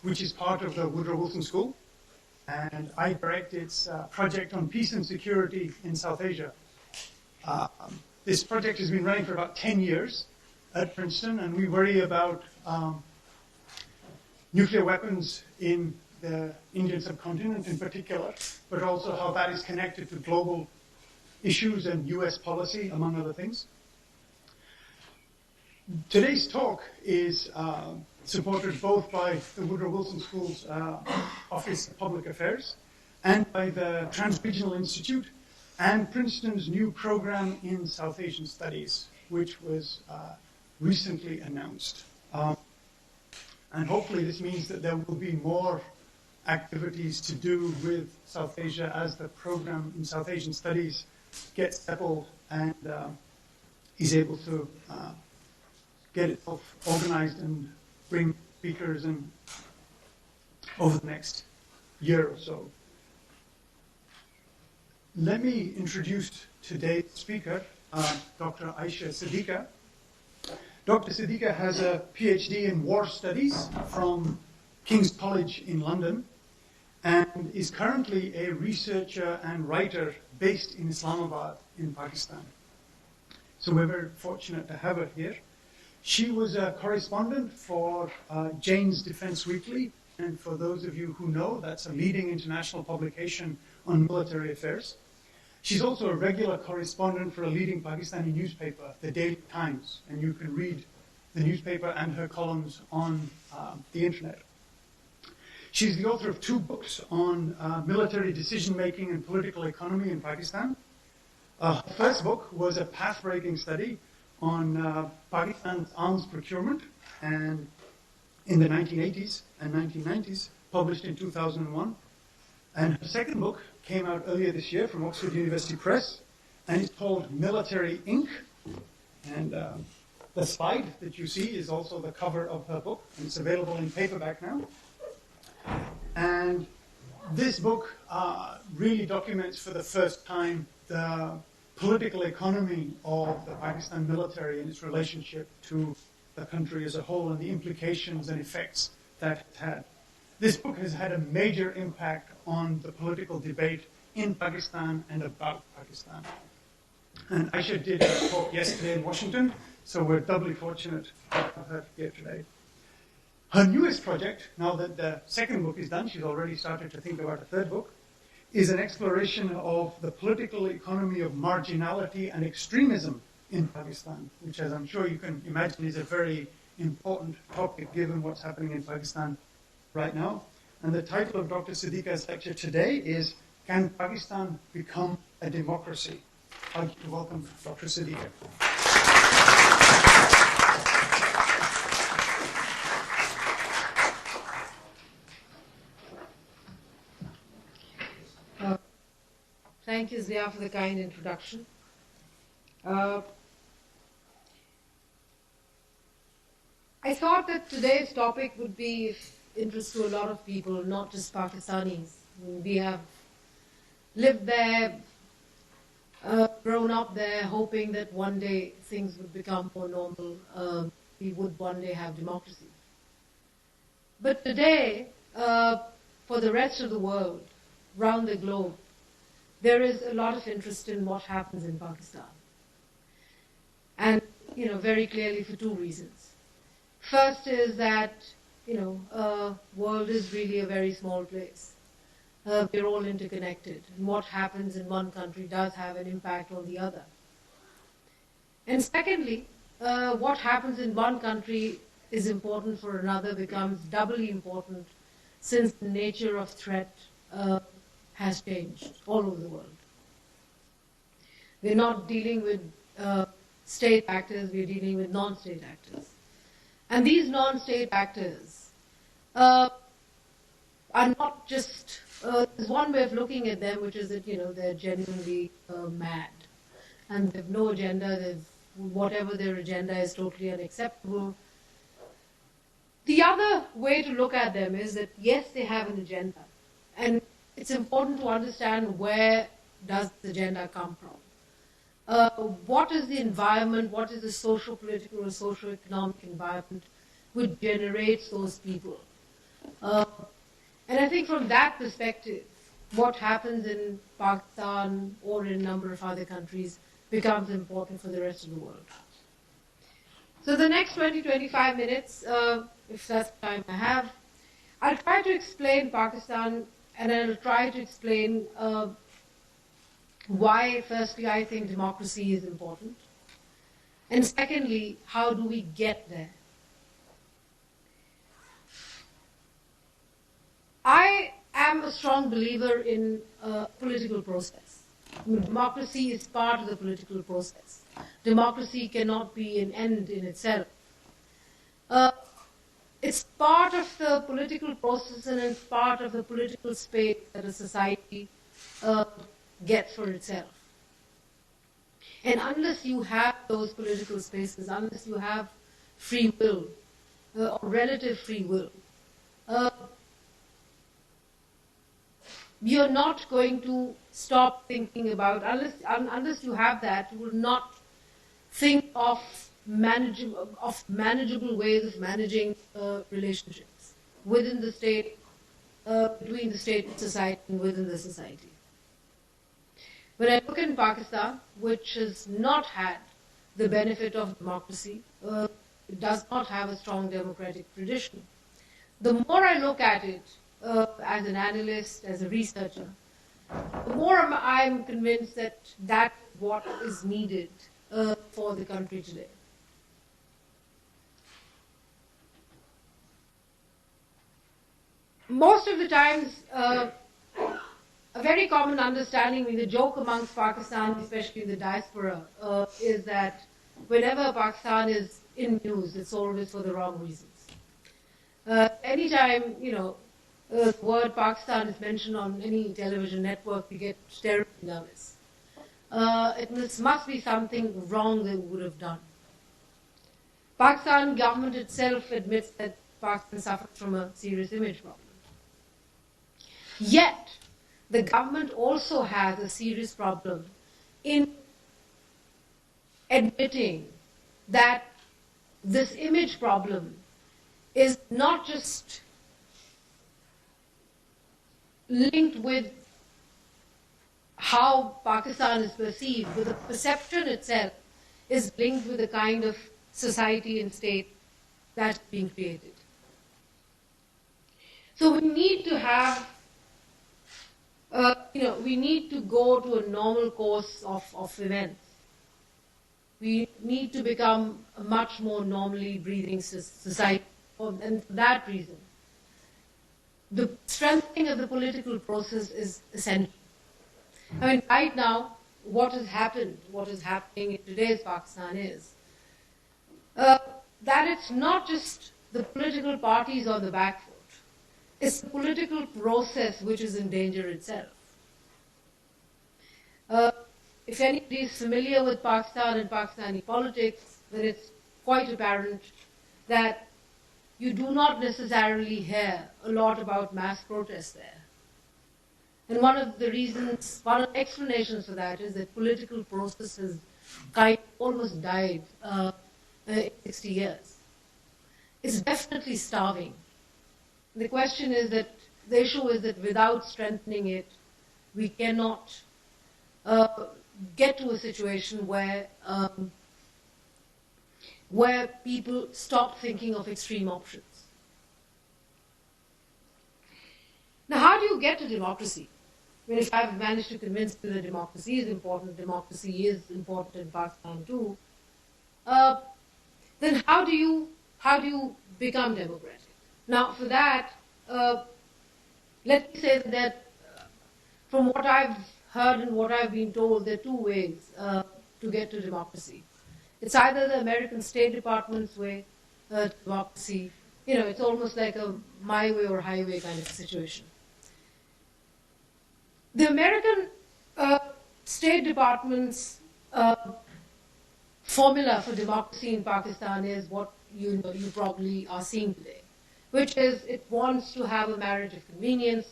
which is part of the Woodrow Wilson School. And I direct its project on peace and security in South Asia. This project has been running for about 10 years at Princeton, and we worry about nuclear weapons in the Indian subcontinent in particular, but also how that is connected to global issues and US policy, among other things. Today's talk is supported both by the Woodrow Wilson School's Office of Public Affairs and by the Trans-Regional Institute and Princeton's new program in South Asian Studies, which was recently announced. And hopefully this means that there will be more activities to do with South Asia as the program in South Asian Studies gets settled and is able to get itself organized and bring speakers in over the next year or so. Let me introduce today's speaker, Dr. Ayesha Siddiqa. Dr. Siddiqa has a PhD in war studies from King's College in London and is currently a researcher and writer based in Islamabad in Pakistan. So we're very fortunate to have her here. She was a correspondent for Jane's Defense Weekly, and for those of you who know, that's a leading international publication on military affairs. She's also a regular correspondent for a leading Pakistani newspaper, the Daily Times, and you can read the newspaper and her columns on the internet. She's the author of 2 books on military decision-making and political economy in Pakistan. Her first book was a path-breaking study on Pakistan's arms procurement, and in the 1980s and 1990s, published in 2001. And her second book came out earlier this year from Oxford University Press, and it's called Military Inc. And the slide that you see is also the cover of her book, and it's available in paperback now. And this book really documents for the first time the political economy of the Pakistan military and its relationship to the country as a whole and the implications and effects that it's had. This book has had a major impact on the political debate in Pakistan and about Pakistan. And Ayesha did a talk yesterday in Washington, so we're doubly fortunate to have her here today. Her newest project, now that the second book is done, she's already started to think about a third book, is an exploration of the political economy of marginality and extremism in Pakistan, which, as I'm sure you can imagine, is a very important topic given what's happening in Pakistan right now. And the title of Dr. Siddiqa's lecture today is, Can Pakistan Become a Democracy? I'd like to welcome Dr. Siddiqa. Thank you, Zia, for the kind introduction. I thought that today's topic would be of interest to a lot of people, not just Pakistanis. We have lived there, grown up there, hoping that one day things would become more normal. We would one day have democracy. But today, for the rest of the world, around the globe, there is a lot of interest in what happens in Pakistan. And, very clearly for 2 reasons. First is that, world is really a very small place. We're all interconnected. And what happens in one country does have an impact on the other. And secondly, what happens in one country is important for another, becomes doubly important since the nature of threat has changed all over the world. We're not dealing with state actors, we're dealing with non-state actors. And these non-state actors are not just, there's one way of looking at them, which is that, they're genuinely mad. And they have no agenda, whatever their agenda is totally unacceptable. The other way to look at them is that, yes, they have an agenda. And it's important to understand where does the agenda come from. What is the environment, what is the social, political, or socio-economic environment which generates those people And I think from that perspective, what happens in Pakistan or in a number of other countries becomes important for the rest of the world. So the next 20-25 minutes, if that's the time I have, I'll try to explain Pakistan, and I'll try to explain why, firstly, I think democracy is important, and secondly, how do we get there? I am a strong believer in political process. I mean, democracy is part of the political process. Democracy cannot be an end in itself. It's part of the political process and it's part of the political space that a society gets for itself. And unless you have those political spaces, unless you have free will, or relative free will, you're not going to stop thinking about, unless you have that, you will not think of manageable ways of managing relationships within the state, between the state and society, and within the society. When I look in Pakistan, which has not had the benefit of democracy, it does not have a strong democratic tradition, the more I look at it as an analyst, as a researcher, the more I'm convinced that that's what is needed for the country today. Most of the times, a very common understanding, I mean, the joke amongst Pakistan, especially in the diaspora, is that whenever Pakistan is in news, it's always for the wrong reasons. Anytime, the word Pakistan is mentioned on any television network, you get terribly nervous. It must be something wrong they would have done. Pakistan government itself admits that Pakistan suffers from a serious image problem. Yet, the government also has a serious problem in admitting that this image problem is not just linked with how Pakistan is perceived, but the perception itself is linked with the kind of society and state that's being created. So we need to have, we need to go to a normal course of events. We need to become a much more normally breathing society, and for that reason, the strengthening of the political process is essential. I mean, right now, what has happened, what is happening in today's Pakistan is that it's not just the political parties on the back foot. It's the political process which is in danger itself. If anybody is familiar with Pakistan and Pakistani politics, then it's quite apparent that you do not necessarily hear a lot about mass protests there. And one of the explanations for that is that political process has almost died in 60 years. It's definitely starving. The question is that, the issue is that without strengthening it, we cannot get to a situation where people stop thinking of extreme options. Now, how do you get to democracy? I mean, if I've managed to convince you that democracy is important in Pakistan too, then how do you become democratic? Now, for that, let me say that from what I've heard and what I've been told, there are two ways to get to democracy. It's either the American State Department's way to democracy. It's almost like a my way or highway kind of situation. The American State Department's formula for democracy in Pakistan is what you probably are seeing today, which is it wants to have a marriage of convenience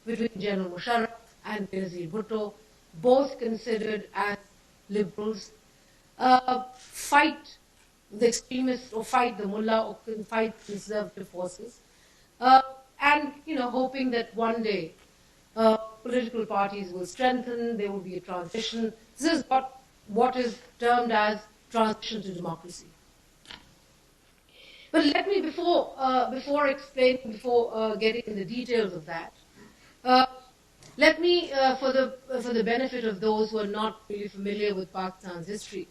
between General Musharraf and Benazir Bhutto, both considered as liberals, fight the extremists or fight the mullah or fight conservative forces, hoping that one day political parties will strengthen, there will be a transition. This is what is termed as transition to democracy. But let me, before getting in the details of that, let me, for the benefit of those who are not really familiar with Pakistan's history,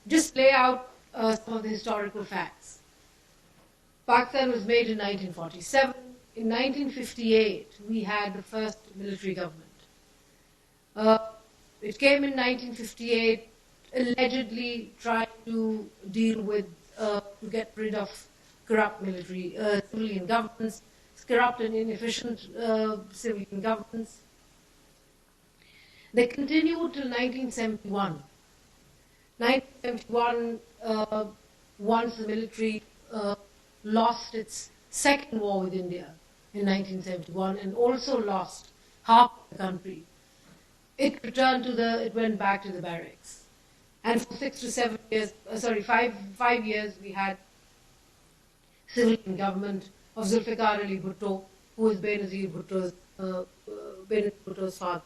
just lay out some of the historical facts. Pakistan was made in 1947. In 1958, we had the first military government. It came in 1958, allegedly trying to deal with, to get rid of corrupt military, civilian governments, corrupt and inefficient civilian governments. They continued till 1971. 1971, once the military lost its second war with India in 1971 and also lost half of the country, it went back to the barracks. And for 5 years, we had civilian government of Zulfikar Ali Bhutto, who was Benazir Bhutto's father.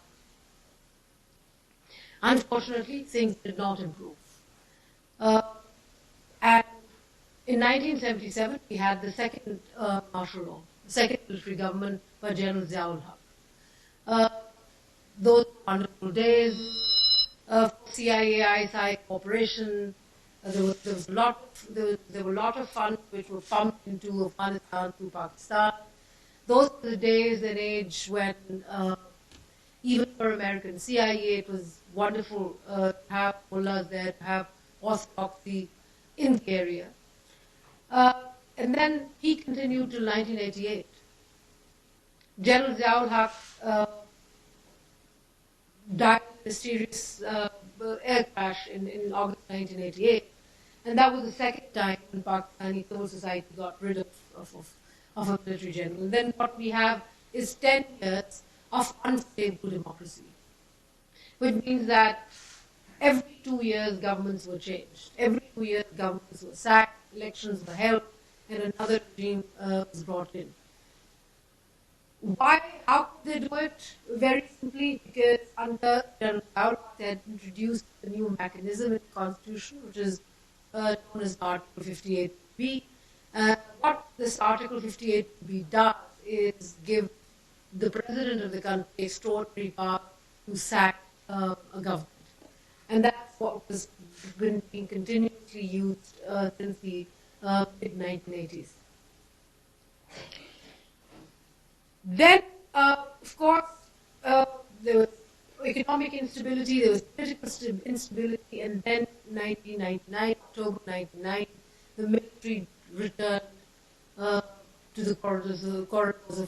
Unfortunately, things did not improve. And in 1977, we had the second martial law, the second military government by General Ziaul Haq. Those wonderful days of CIA-ISI cooperation, there were a lot of funds which were pumped into Afghanistan through Pakistan. Those were the days and age when, even for American CIA, it was wonderful to have mullahs there, to have orthodoxy in the area. And then he continued till 1988. General Ziaul Haq died in a mysterious air crash in August 1988. And that was the second time when Pakistani civil society got rid of a military general. And then what we have is 10 years of unstable democracy, which means that every 2 years governments were changed. Every 2 years governments were sacked, elections were held, and another regime was brought in. Why? How could they do it? Very simply, because under General Ziaul Haq, they had introduced a new mechanism in the Constitution, which is known as Article 58B. What this Article 58B does is give the President of the country extraordinary power to sack a government. And that's what has been being continuously used since the mid-1980s. Then, of course, there was economic instability, there was political instability, and then 1999, October 1999, the military returned to the corridors of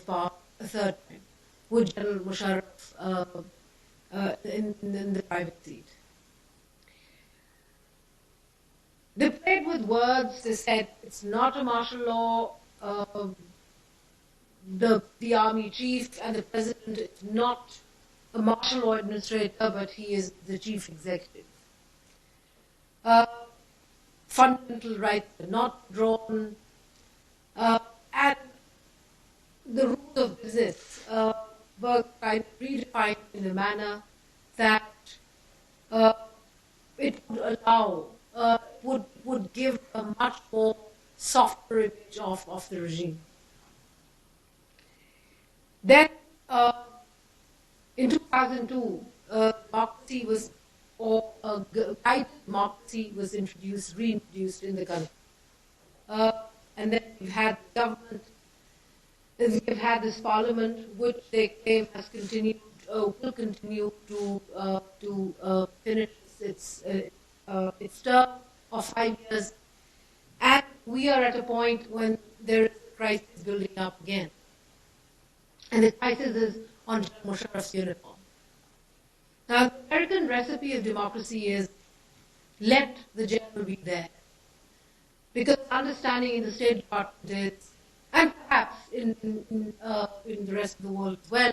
power a third time, with General Musharraf in the private seat. They played with words. They said it's not a martial law. The army chief and the president is not a martial law administrator, but he is the chief executive. Fundamental rights are not drawn, and the rules of business were kind of redefined in a manner that it would allow, would give a much more softer image of the regime. Then, in 2002, democracy was, or guided democracy was reintroduced in the country. And then we've had the government, we've had this parliament, which they claim has continued, will continue to finish its term of 5 years. And we are at a point when there is a crisis building up again. And the crisis is on Musharraf's uniform. Now, the American recipe of democracy is let the general be there. Because understanding in the State Department is, and perhaps in the rest of the world as well,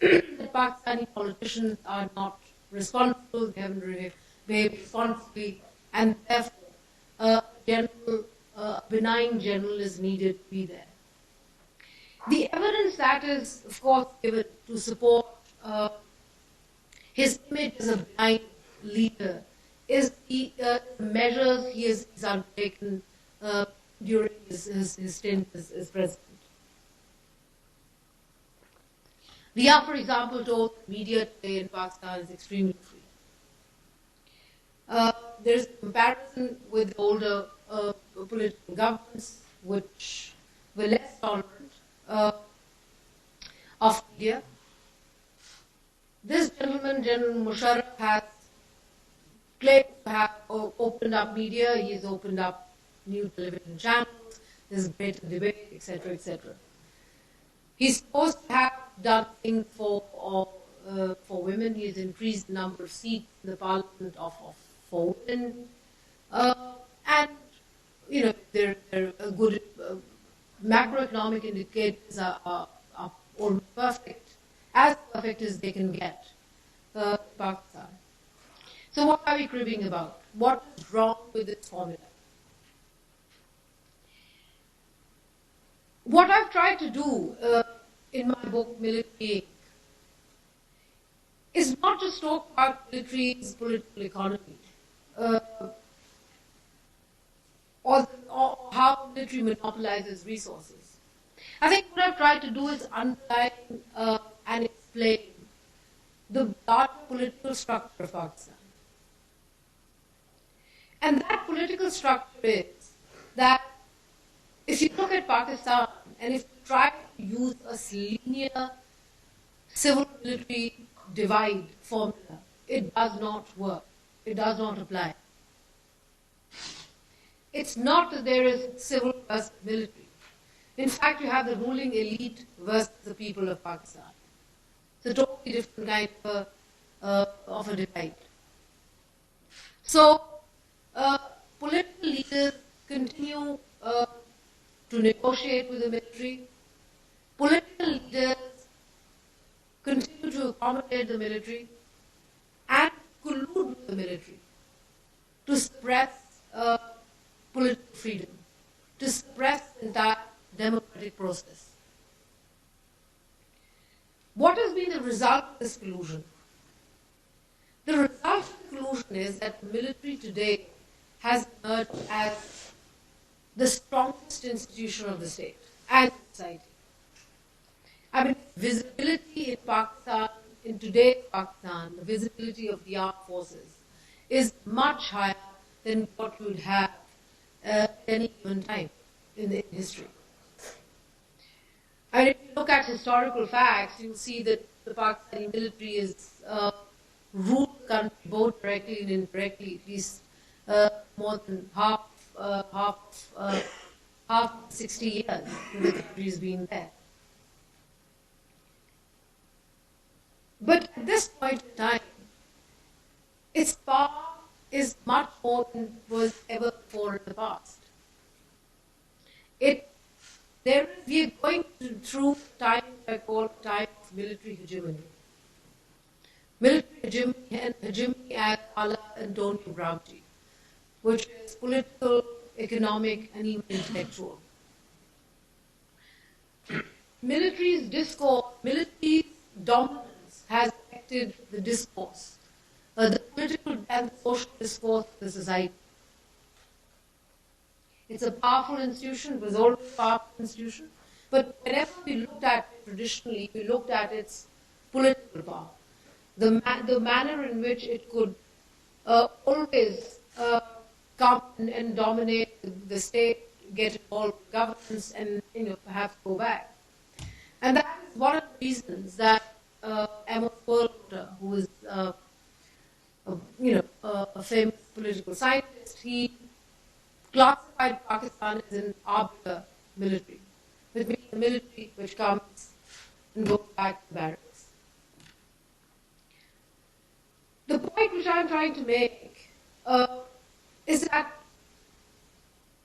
that Pakistani politicians are not responsible, they haven't behaved responsibly, and therefore a benign general is needed to be there. The evidence that is, of course, given to support his image as a blind leader is the measures he has undertaken during his stint as president. We are, for example, told that media today in Pakistan is extremely free. There is a comparison with older political governments which were less tolerant of media. This gentleman, General Musharraf, has claimed to have opened up media. He has opened up new television channels. There's greater debate, etc., etc. He's supposed to have done things for women. He has increased the number of seats in the parliament for women. And, you know, there are good macroeconomic indicators are almost perfect, as perfect as they can get in Pakistan. So what are we cribbing about? What is wrong with this formula? What I've tried to do in my book, Military Inc., is not just talk about military's political economy or how military monopolizes resources. I think what I've tried to do is underline and explain the larger political structure of Pakistan. And that political structure is that if you look at Pakistan and if you try to use a linear civil-military divide formula, it does not work. It does not apply. It's not that there is civil versus military. In fact, you have the ruling elite versus the people of Pakistan. It's a totally different kind of a divide. So, political leaders continue to negotiate with the military. Political leaders continue to accommodate the military and collude with the military to suppress political freedom, to suppress the entire democratic process. What has been the result of this collusion? The result of the collusion is that the military today has emerged as the strongest institution of the state and society. I mean, visibility in Pakistan, in today's Pakistan, the visibility of the armed forces is much higher than what you would have at any given time in history. And if you look at historical facts, you'll see that the Pakistani military is ruled the country both directly and indirectly, at least more than half 60 years the country has been there. But at this point in time, its power is much more than was ever before in the past. We are going through time I call time of military hegemony. Military hegemony as a la Antonio Gramsci, which is political, economic, and even intellectual. Military's dominance has affected the discourse, the political and social discourse of the society. It's a powerful institution, it was always a powerful institution, but whenever we looked at it traditionally, we looked at its political power, the manner in which it could always come and dominate the state, get involved with governance, and perhaps go back. And that is one of the reasons that Amos Buildup, who is a famous political scientist, he classified Pakistan as an arbiter military, which means a military which comes and goes back to barracks. The point which I'm trying to make is that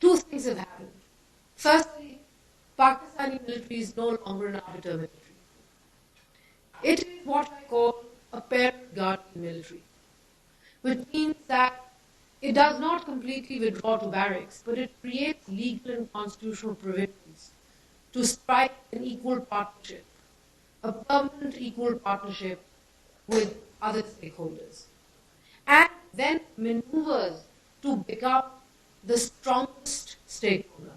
two things have happened. Firstly, Pakistani military is no longer an arbiter military. It is what I call a parent guardian military, which means that it does not completely withdraw to barracks, but it creates legal and constitutional provisions to strike an equal partnership, a permanent equal partnership with other stakeholders, and then maneuvers to become the strongest stakeholder.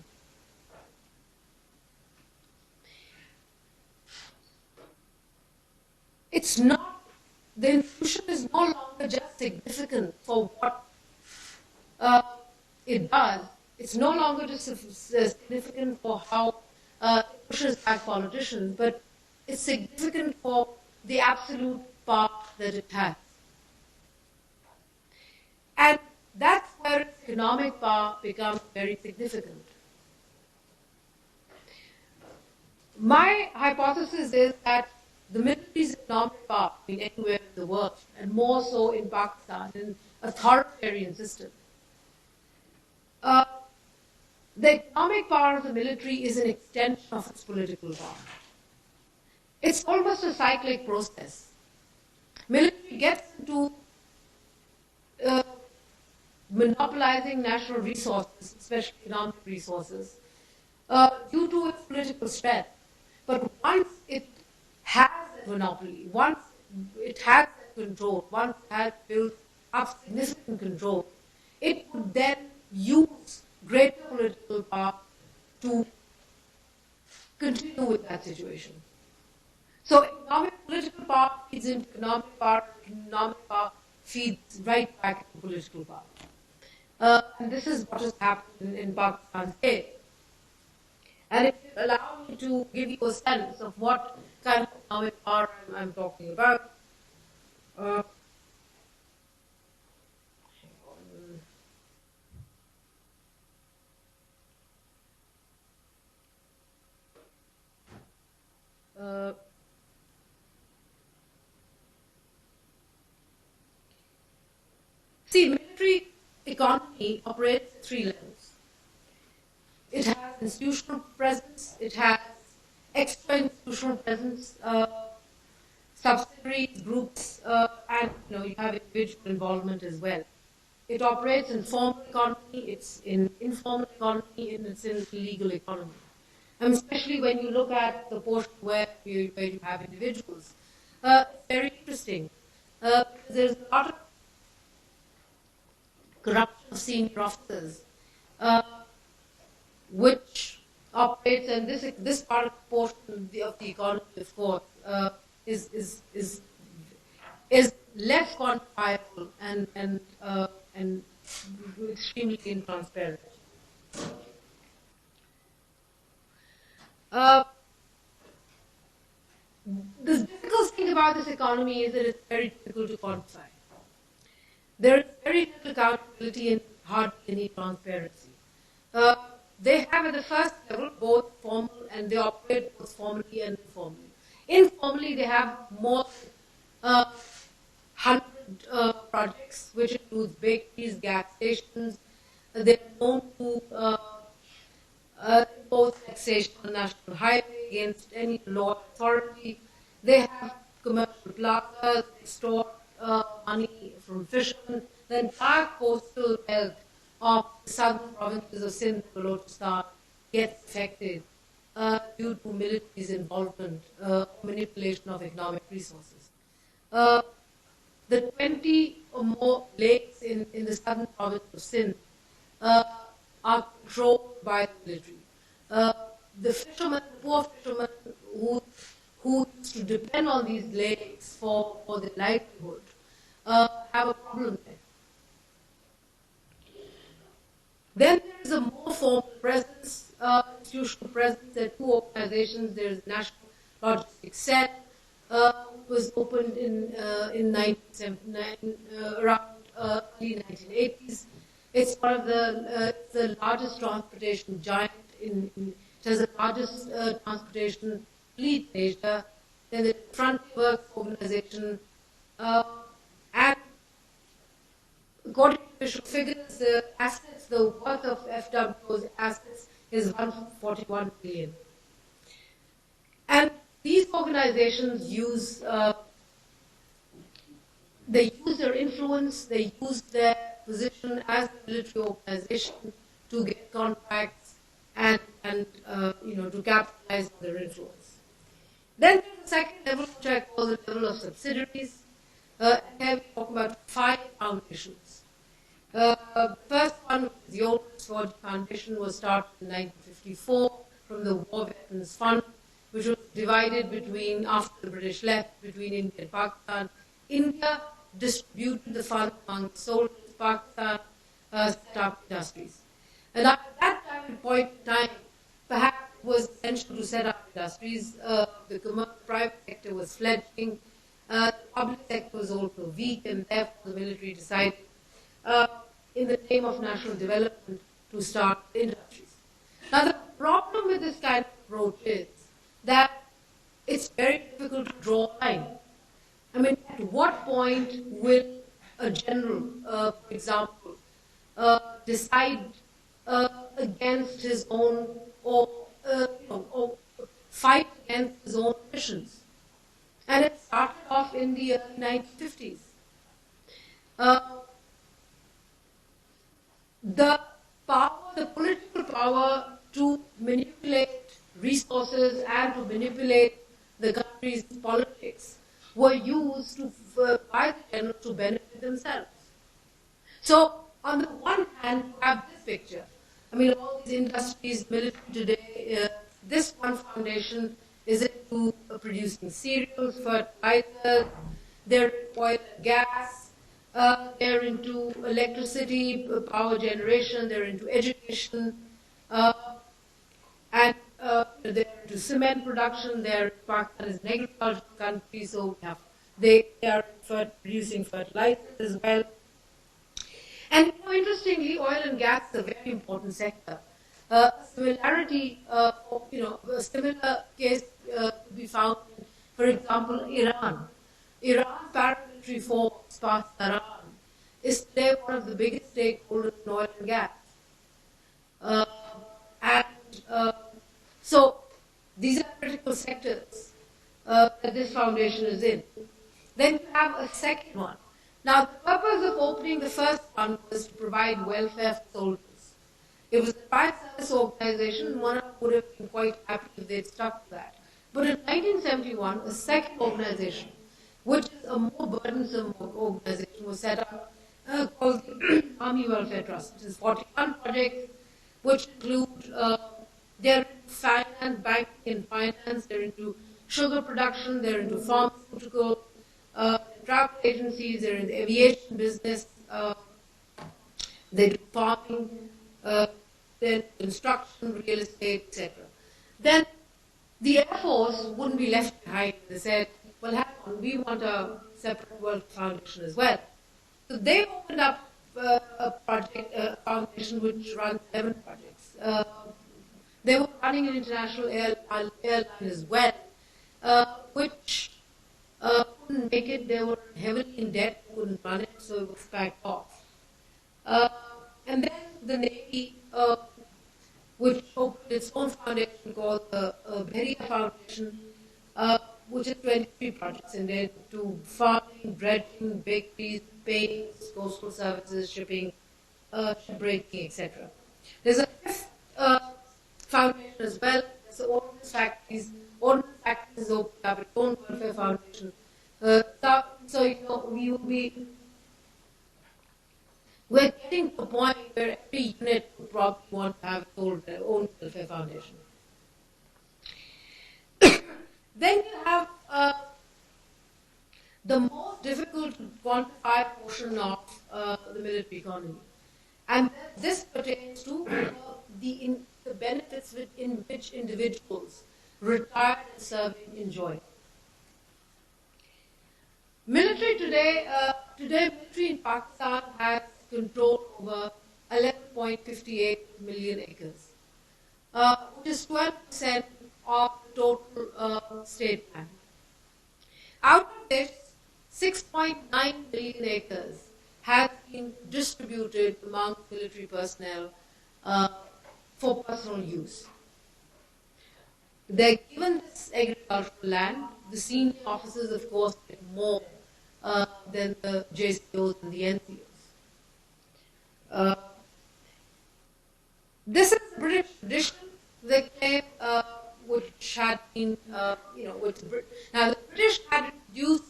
It's not, the institution is no longer just significant for what it does. It's no longer just significant for how it pushes back politicians, but it's significant for the absolute power that it has. And that's where its economic power becomes very significant. My hypothesis is that the military's economic power, anywhere in the world, and more so in Pakistan, in authoritarian system, the economic power of the military is an extension of its political power. It's almost a cyclic process. Military gets into monopolizing national resources, especially economic resources, due to its political strength. But once it has a monopoly, once it has control, once it has built up significant control, it would then use greater political power to continue with that situation. So economic political power feeds into economic power feeds right back into political power. And this is what has happened in Pakistan today. And it will allow me to give you a sense of what kind of economic power I'm talking about. See, military economy operates at three levels. It has institutional presence, it has extra-institutional presence, subsidiaries, groups, and you have individual involvement as well. It operates in formal economy, it's in informal economy, and it's in legal economy. And especially when you look at the portion where you have individuals, it's very interesting. There's a lot of corruption of senior officers, which operates, and this part of the portion of the economy, of course, is less quantifiable and extremely intransparent. The difficult thing about this economy is that it's very difficult to quantify. There is very little accountability and hardly any transparency. They have at the first level both formal, and they operate both formally and informally. Informally, they have more than 100 projects, which includes bakeries, gas stations. They're known to impose taxation on national highway against any law authority. They have commercial plazas, they store money from fishermen. The entire coastal belt of the southern provinces of Sindh and Balochistan gets affected due to military's involvement, manipulation of economic resources. The 20 or more lakes in the southern province of Sindh are controlled by the military. The fishermen, poor fishermen who used to depend on these lakes for their livelihood, have a problem there. Then there is a more formal presence, institutional presence. There are two organizations. There is National Logistics Cell, was opened in 1979, around early 1980s. It's one of the largest transportation giant it has the largest transportation fleet in Asia. Then the Frontier Works Organization, and according to official figures, the worth of FWO's assets is 141 billion. And these organizations use their influence, they use their position as a military organization to get contracts and and to capitalize on their influence. Then there's the second level, which I call the level of subsidiaries. And here we talk about 5 foundations. The first one, the oldest foundation, was started in 1954 from the War Veterans Fund, which was divided between, after the British left, between India and Pakistan. India distributed the fund among the soldiers. Pakistan set up industries. And at that point in time, perhaps it was essential to set up industries. The private sector was fledgling. The public sector was also weak, and therefore the military decided, in the name of national development, to start industries. Now, the problem with this kind of approach is that it's very difficult to draw a line. I mean, at what point will a general, for example, decide against his own or fight against his own missions? And it started off in the early 1950s. The political power to manipulate resources and to manipulate the country's politics were used by the generals to benefit themselves. So, on the one hand, you have this picture. I mean, all these industries, military today, this one foundation is into producing cereals, fertilizers, they're into oil and gas, they're into electricity, power generation, they're into education, and they're into cement production. Pakistan is an agricultural country, so they are producing fertilizers as well. And interestingly, oil and gas is a very important sector. A similarity, a similar case to be found in, for example, Iran. Iran's paramilitary force, Pakistan, is today one of the biggest stakeholders in oil and gas. So these are critical sectors that this foundation is in. Then you have a second one. Now, the purpose of opening the first one was to provide welfare for soldiers. It was a private service organization, and one would have been quite happy if they'd stuck to that. But in 1971, a second organization, which is a more burdensome organization, was set up called the Army Welfare Trust. It is 41 projects, which include, they're into finance, banking and finance, they're into sugar production, they're into pharmaceutical, travel agencies, they're in the aviation business, they do farming, then construction, real estate, etc. Then the Air Force wouldn't be left behind. They said, well, hang on, we want a separate World Foundation as well. So they opened up a foundation which runs 11 projects. They were running an international airline as well, which couldn't make it. They were heavily in debt, couldn't run it, so it was backed off. And then the Navy, which opened its own foundation called the Beria Foundation, which is 23 projects, and they do farming, dredging, bakeries, paints, coastal services, shipping, shipbreaking, etc. There's a fifth foundation as well. It's the Ordnance Factories. Ordnance Factories opened up its own welfare foundation. We're getting to a point where every unit would probably want to have its own welfare foundation. Then you have the most difficult to quantify portion of the military economy. And this pertains to the benefits in which individuals, retired and serving, enjoy. Military today, military in Pakistan has control over 11.58 million acres, which is 12% of the total state land. Out of this, 6.9 million acres has been distributed among military personnel for personal use. They're given this agricultural land. The senior officers, of course, get more than the JCOs and the NCOs. This is a British tradition. they claim, which had been, now the British had introduced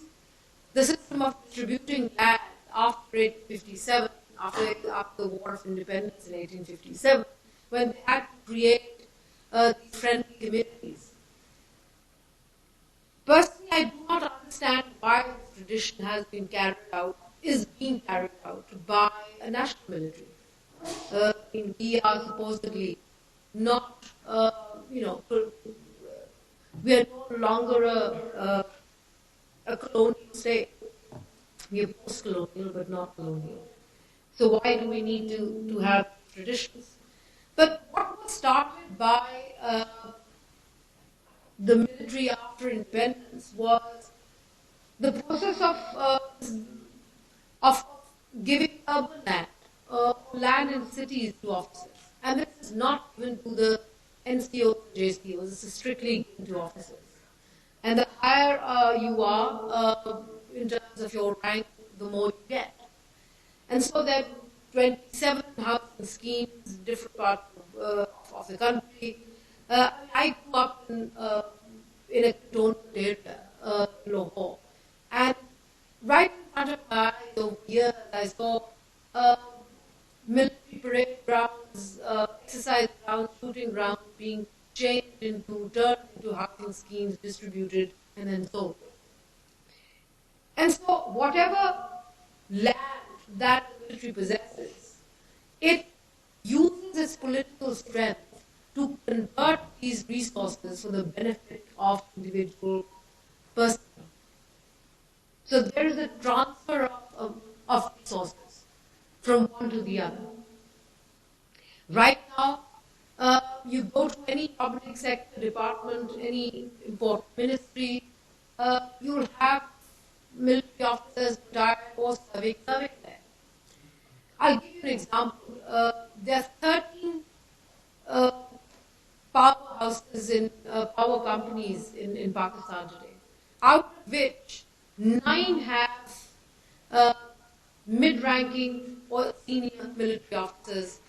the system of distributing land after 1857, after the War of Independence in 1857, when they had to create these friendly communities. Personally, I do not understand why this tradition has been carried out, is being carried out by a national military. We are supposedly not, we are no longer a colonial state. We are post-colonial, but not colonial. So why do we need to have traditions? But what was started by the military after independence was the process of giving urban land, land in cities to officers. And this is not given to the NCOs and JCOs, this is strictly given to officers. And the higher you are in terms of your rank, the more you get. And so there are 27 housing schemes in different parts of the country. I grew up in a cantonment area, Lahore. And right in front of my eyes over here, I saw military parade grounds, exercise grounds, shooting grounds being turned into housing schemes, distributed, and then sold. And so whatever land that the military possesses, it uses its political strength to convert these resources for the benefit of individual persons. So there is a transfer of resources from one to the other. Right now, you go to any public sector department, any important ministry, you'll have military officers, retired or serving there. I'll give you an example. There are 13 powerhouses in power companies in Pakistan today, out of which 9 have mid-ranking or senior military officers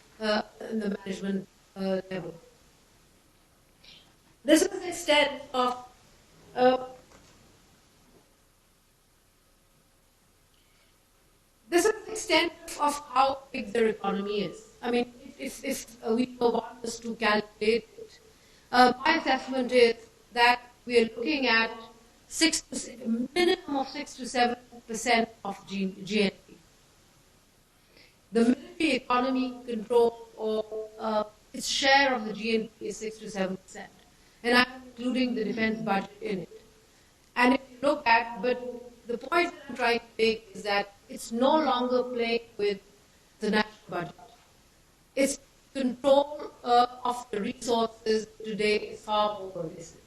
in the management level. This is the extent of how big their economy is. I mean, if we want us to calculate it, my assessment is that we are looking at minimum of 6 to 7% of GNP. The military economy control, or its share of the GNP is 6 to 7%. And I'm including the defense budget in it. And if you look at, but the point that I'm trying to make is that it's no longer playing with the national budget. Its control of the resources today is far more pervasive.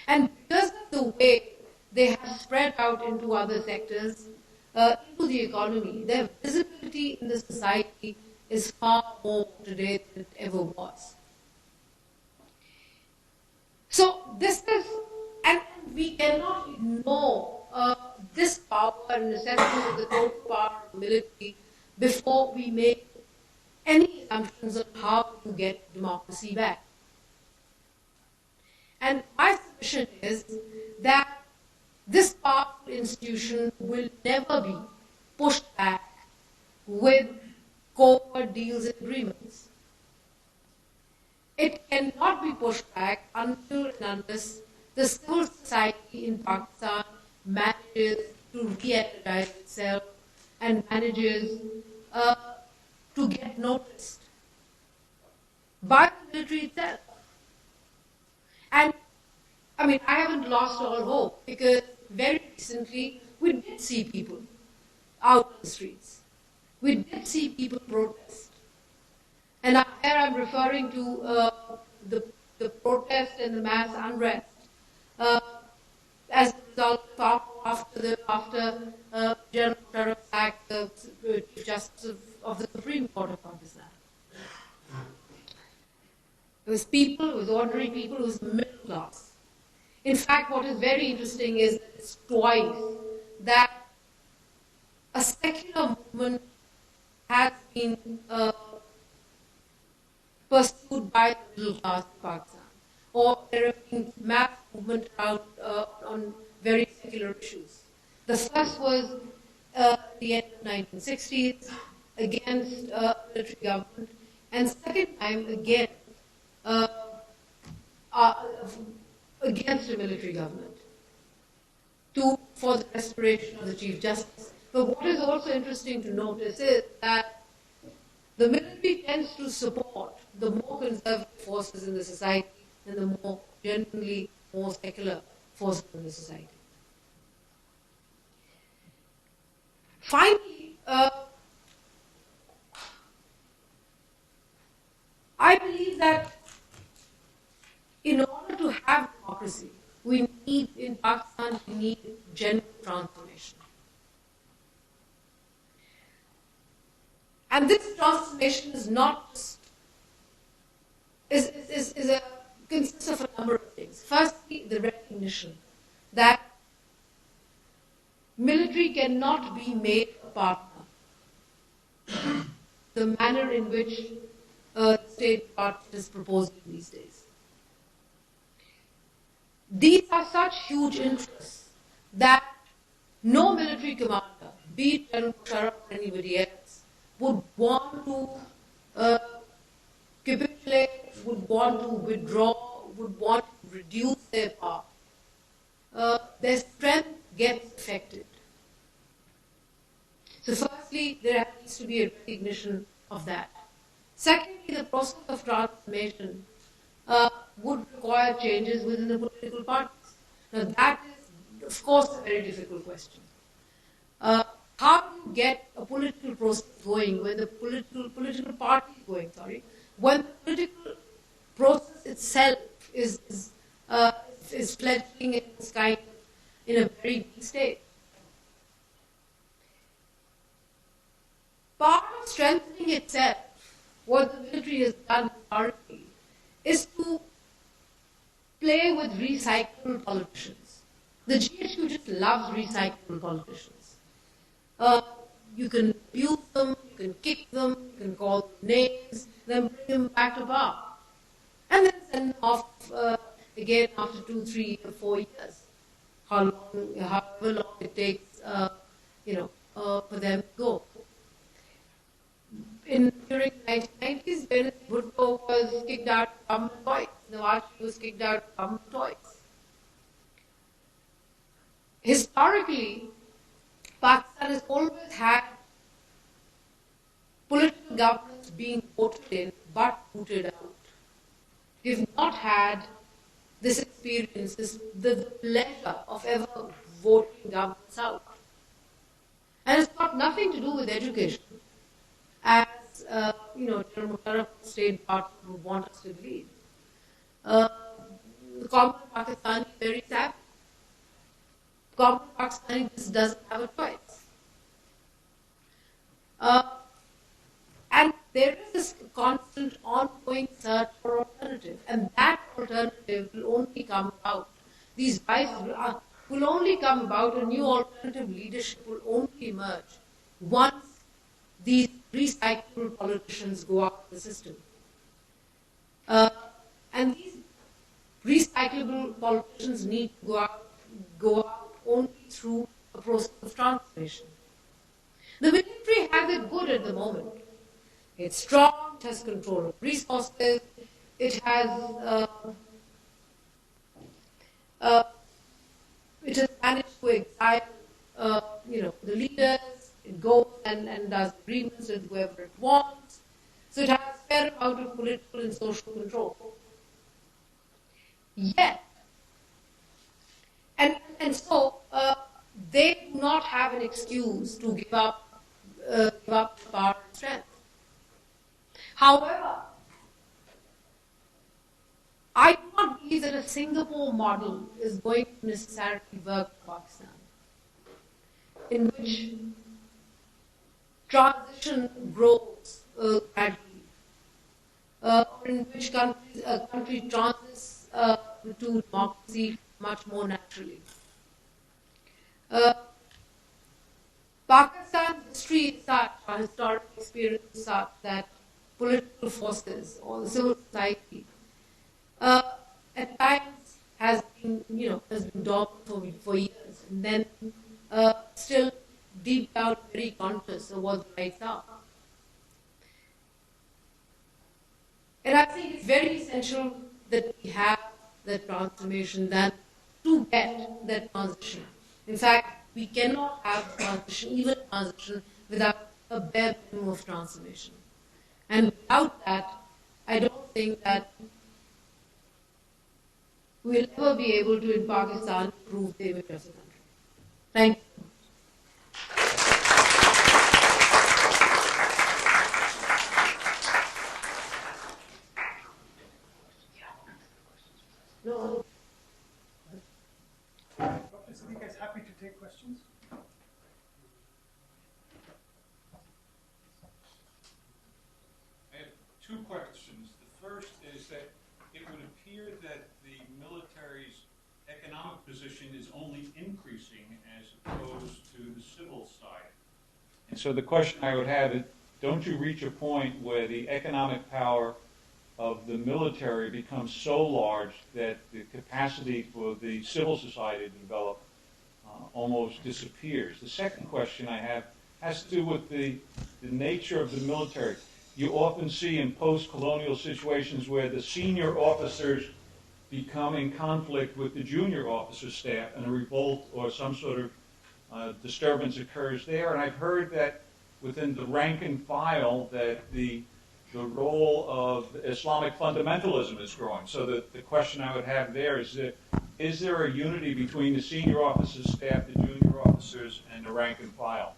And because of the way they have spread out into other sectors, into the economy, their visibility in the society is far more today than it ever was. So this is, and we cannot ignore this power and assessment of the total power of the military before we make any assumptions on how to get democracy back. And my submission is that this powerful institution will never be pushed back with covert deals and agreements. It cannot be pushed back until and unless the civil society in Pakistan manages to re-energize itself and manages to get noticed by the military itself. And I mean, I haven't lost all hope, because very recently we did see people out on the streets. We did see people protest. And here I'm referring to the protest and the mass unrest as a result after General Buildup sacked the Chief Justice of the Supreme Court of Pakistan. It was people, it was ordinary people, it was the middle class. In fact, what is very interesting is that it's twice that a secular movement has been pursued by the middle class in Pakistan, or there have been mass movement around on very secular issues. The first was the end of 1960s against military government, and second time again uh, against a military government for the restoration of the Chief Justice. But what is also interesting to notice is that the military tends to support the more conservative forces in the society and the generally more secular forces in the society. Finally, I believe that in order to have democracy, in Pakistan, we need genuine transformation. And this transformation is not just, consists of a number of things. Firstly, the recognition that military cannot be made a partner. The manner in which the State Department is proposing these days. These are such huge interests that no military commander, be it General Musharraf or anybody else, would want to capitulate, would want to withdraw, would want to reduce their power. Their strength gets affected. So firstly, there needs to be a recognition of that. Secondly, the process of transformation would require changes within the political parties. Now that is, of course, a very difficult question. How do you get a political process going when the political party is going, when the political process itself is fledgling in its kind in a very weak state? Part of strengthening itself, what the military has done historically, is to play with recyclable politicians. The GHQ just loves recyclable politicians. You can abuse them, you can kick them, you can call them names, then bring them back to power. And then send them off again after 2, 3, or 4 years. However long it takes, for them to go. During the 1990s, when Bhutto was kicked out of government twice, Nawaz was kicked out of government twice. Historically, Pakistan has always had political governments being voted in but booted out. We've not had this experience, the pleasure of ever voting governments out. And it's got nothing to do with education, as General Musharraf State Department would want us to believe. The common Pakistani is very savvy. The common Pakistani just doesn't have a choice. And there is this constant ongoing search for alternative, and that alternative will only come about. These vices will only come about, a new alternative leadership will only emerge once these recyclable politicians go out of the system. And these recyclable politicians need to go out only through a process of transformation. The military has it good at the moment. It's strong, it has control of resources, it has managed to exile the leaders. It goes and does agreements with whoever it wants. So it has a fair amount of political and social control. Yet, and so they do not have an excuse to give up power and strength. However, I do not believe that a Singapore model is going to necessarily work for Pakistan, in which transition grows gradually, or in which a country transits to democracy much more naturally. Pakistan's history is such, our historic experience is such, that political forces or the civil society, at times has been dormant for years, and then still deep down very conscious of what the rights are. And I think it's very essential that we have that transformation, that to get that transition. In fact, we cannot have transition, even transition, without a bare minimum of transformation. And without that, I don't think that we'll ever be able to, in Pakistan, improve the image of the country. Thank you. No. Dr. Siddiqa is happy to take questions. I have two questions. The first is that it would appear that the military's economic position is only increasing as opposed to the civil side. And so the question I would have is, don't you reach a point where the economic power of the military becomes so large that the capacity for the civil society to develop almost disappears? The second question I have has to do with the nature of the military. You often see in post-colonial situations where the senior officers become in conflict with the junior officer staff, and a revolt or some sort of disturbance occurs there. And I've heard that within the rank and file that the role of Islamic fundamentalism is growing. So the question I would have there is there a unity between the senior officers staff, the junior officers, and the rank and file?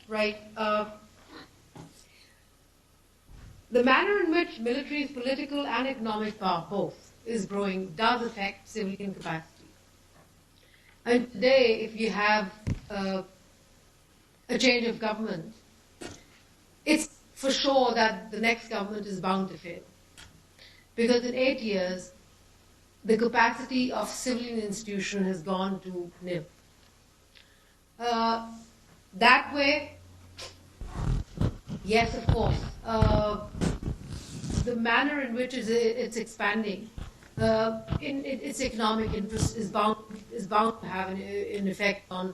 Right. The manner in which military's political and economic power, both, is growing does affect civilian capacity. And today, if you have a change of government, it's for sure that the next government is bound to fail. Because in 8 years, the capacity of civilian institution has gone to nil. That way, yes, of course, the manner in which it's expanding, in its economic interest is bound to have an effect on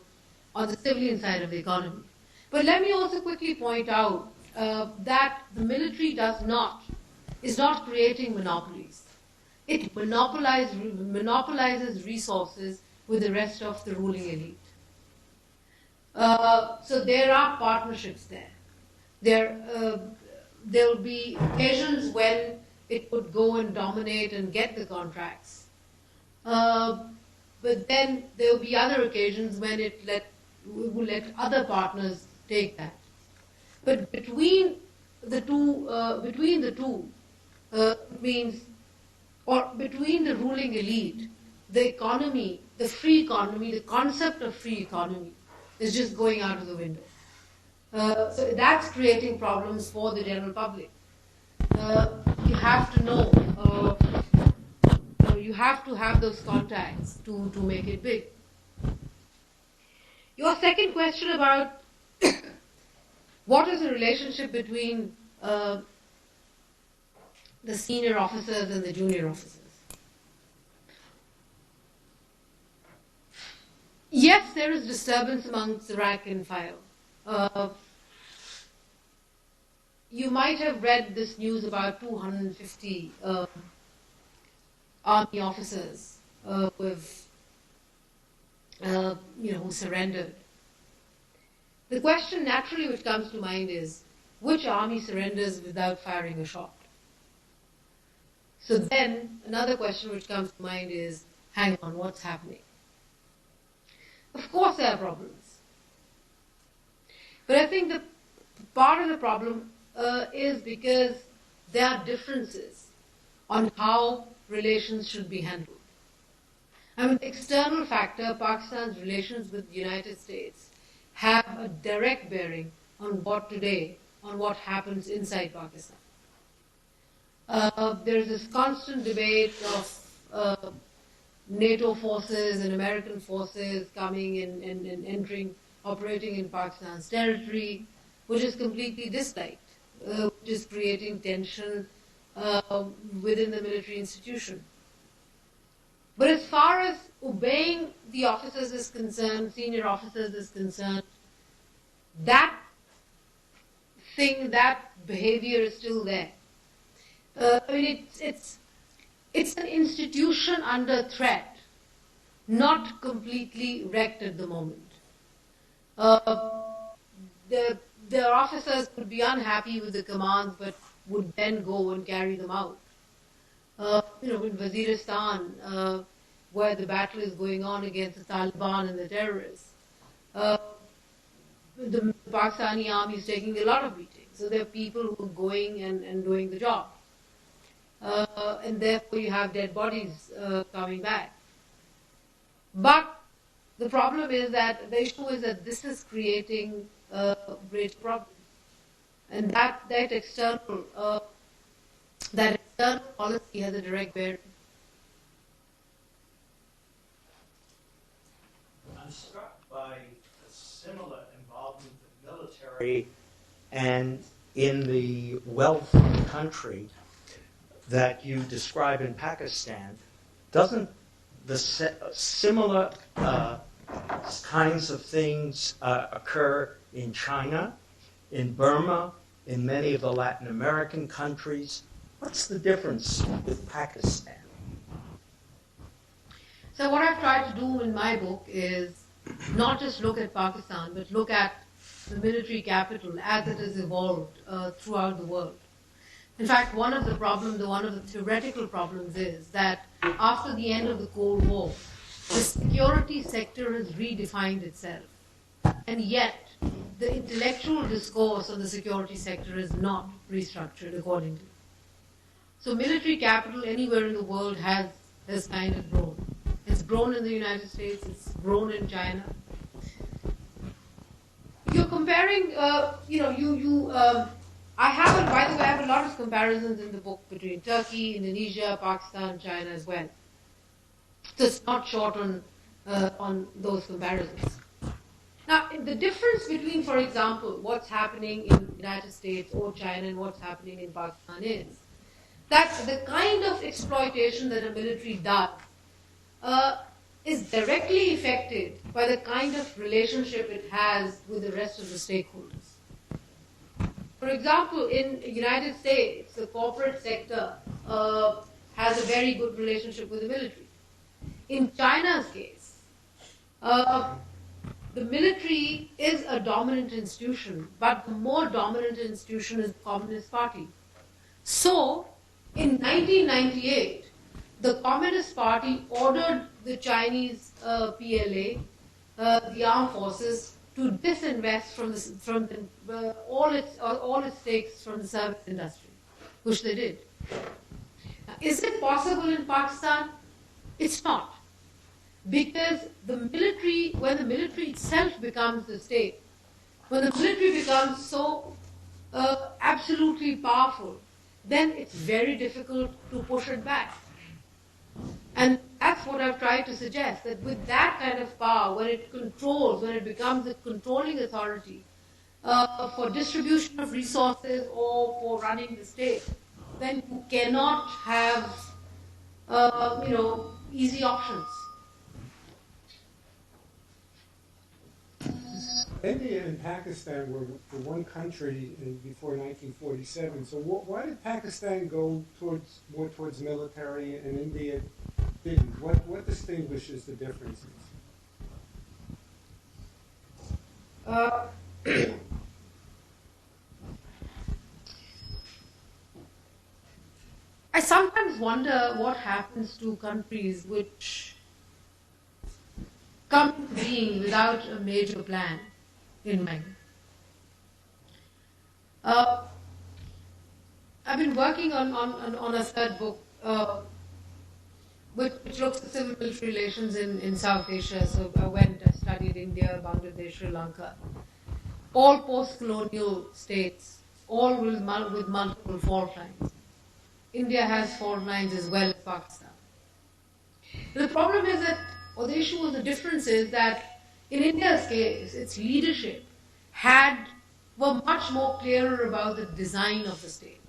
the civilian side of the economy. But let me also quickly point out that the military is not creating monopolies. It monopolizes resources with the rest of the ruling elite. So there are partnerships there. There will be occasions when it would go and dominate and get the contracts. But then there will be other occasions when it will let other partners take that. But between the two means, or between the ruling elite, the economy, the free economy, the concept of free economy is just going out of the window. So that's creating problems for the general public. You have to know, you have to have those contacts to make it big. Your second question about what is the relationship between the senior officers and the junior officers? Yes, there is disturbance amongst the rank and file. You might have read this news about 250 army officers who surrendered. The question naturally which comes to mind is, which army surrenders without firing a shot? So then another question which comes to mind is, hang on, what's happening? Of course there are problems. But I think the part of the problem is because there are differences on how relations should be handled. I mean, the external factor, Pakistan's relations with the United States, have a direct bearing on what happens inside Pakistan. There is this constant debate of NATO forces and American forces coming in and entering, operating in Pakistan's territory, which is completely disliked which is creating tension within the military institution. But as far as obeying the officers is concerned, senior officers is concerned, that thing, that behavior is still there. I mean, it's an institution under threat, not completely wrecked at the moment. The officers would be unhappy with the commands, but would then go and carry them out. In Waziristan, where the battle is going on against the Taliban and the terrorists, the Pakistani army is taking a lot of beatings. So there are people who are going and doing the job. And therefore you have dead bodies coming back. But the problem is that the issue is that this is creating great problems. And that external policy has a direct bearing. I'm struck by a similar involvement of the military and in the wealth of the country that you describe in Pakistan. Doesn't the similar kinds of things occur in China, in Burma, in many of the Latin American countries? What's the difference with Pakistan? So what I've tried to do in my book is not just look at Pakistan, but look at the military capital as it has evolved throughout the world. In fact, one of the theoretical problems is that after the end of the Cold War, the security sector has redefined itself. And yet, the intellectual discourse on the security sector is not restructured accordingly. So military capital anywhere in the world has kind of grown. It's grown in the United States, it's grown in China. You're comparing, I have a lot of comparisons in the book between Turkey, Indonesia, Pakistan, China as well. So it's not short on those comparisons. Now, the difference between, for example, what's happening in the United States or China and what's happening in Pakistan is that the kind of exploitation that a military does is directly affected by the kind of relationship it has with the rest of the stakeholders. For example, in the United States, the corporate sector has a very good relationship with the military. In China's case, the military is a dominant institution, but the more dominant institution is the Communist Party. So, in 1998, the Communist Party ordered the Chinese PLA, the armed forces, to disinvest from all its stakes from the service industry, which they did. Now, is it possible in Pakistan? It's not. Because when the military itself becomes the state, when the military becomes so absolutely powerful, then it's very difficult to push it back. And that's what I've tried to suggest, that with that kind of power, when it becomes a controlling authority for distribution of resources or for running the state, then you cannot have, easy options. India and Pakistan were one country before 1947. So why did Pakistan go more towards military and India didn't? What distinguishes the differences? I sometimes wonder what happens to countries which come to being without a major plan in mind. I've been working on a third book which looks at civil military relations in South Asia. So I studied India, Bangladesh, Sri Lanka, all post-colonial states, all with multiple fault lines. India has fault lines as well as Pakistan. The problem is that, or the issue, the difference is that in India's case, its leadership had were much more clearer about the design of the state.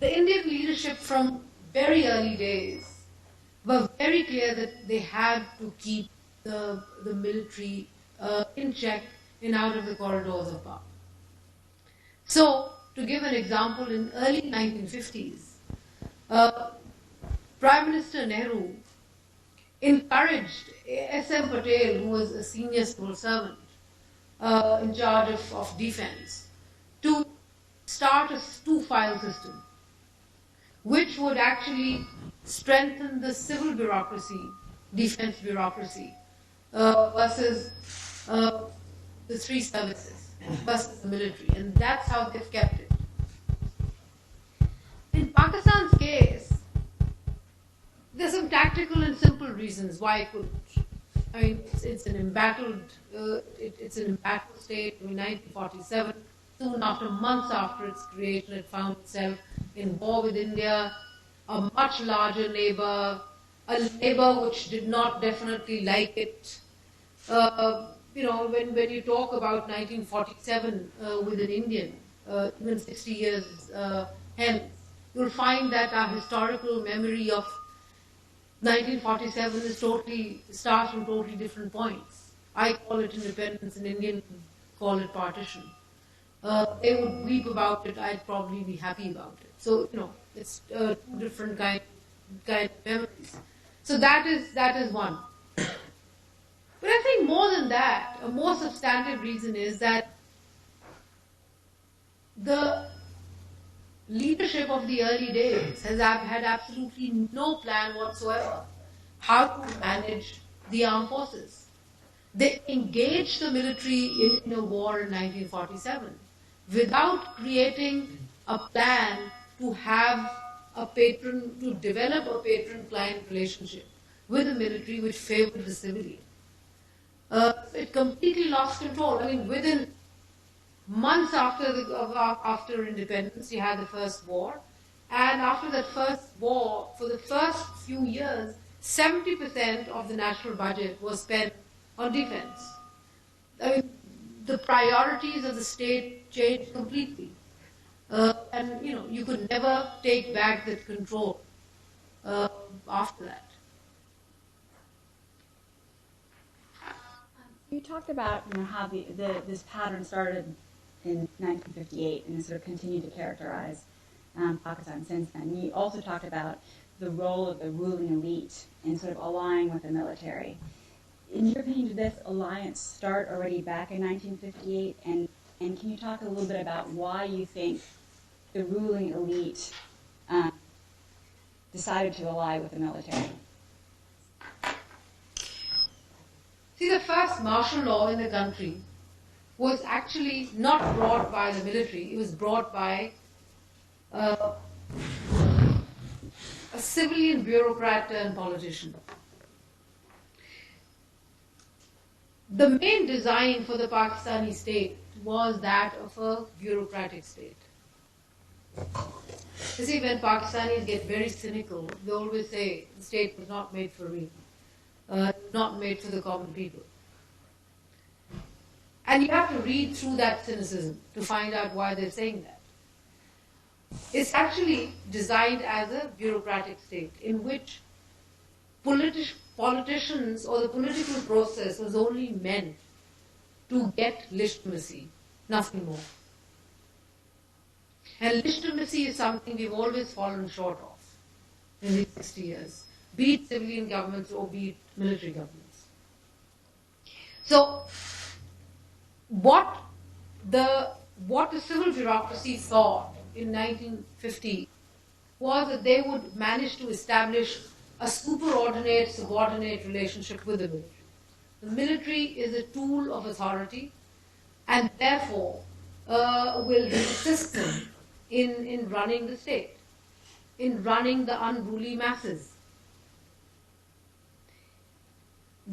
The Indian leadership from very early days were very clear that they had to keep the military in check and out of the corridors of power. So, to give an example, in early 1950s, Prime Minister Nehru encouraged S.M. Patel, who was a senior civil servant in charge of defense, to start a two-file system, which would actually strengthen the civil bureaucracy, defense bureaucracy, versus the three services, versus the military. And that's how they've kept it. In Pakistan's case, there's some tactical and simple reasons why it couldn't. I mean, it's an embattled state. In 1947, soon after, months after its creation, it found itself in war with India, a much larger neighbor, a neighbor which did not definitely like it. When you talk about 1947 with an Indian, even 60 years hence, you'll find that our historical memory of 1947 starts from totally different points. I call it independence, and Indians call it partition. They would weep about it, I'd probably be happy about it. So, it's two different kind of memories. So that is one. But I think more than that, a more substantive reason is that the leadership of the early days had absolutely no plan whatsoever how to manage the armed forces. They engaged the military in a war in 1947 without creating a plan to develop a patron-client relationship with the military which favored the civilian. It completely lost control. I mean, within months after independence, you had the first war, and after that first war, for the first few years, 70% of the national budget was spent on defense. I mean, the priorities of the state changed completely, and you could never take back that control after that. You talked about how this pattern started in 1958 and has sort of continued to characterize Pakistan since then. You also talked about the role of the ruling elite in sort of allying with the military. In your opinion, did this alliance start already back in 1958? And can you talk a little bit about why you think the ruling elite decided to ally with the military? See, the first martial law in the country was actually not brought by the military. It was brought by a civilian bureaucrat and politician. The main design for the Pakistani state was that of a bureaucratic state. You see, when Pakistanis get very cynical, they always say the state was not made for me. Not made for the common people. And you have to read through that cynicism to find out why they're saying that. It's actually designed as a bureaucratic state in which politicians or the political process was only meant to get legitimacy, nothing more. And legitimacy is something we've always fallen short of in these 60 years, be it civilian governments or be it military governments. So, what the civil bureaucracy thought in 1950 was that they would manage to establish a superordinate-subordinate relationship with the military. The military is a tool of authority and therefore will assist them in running the state, in running the unruly masses.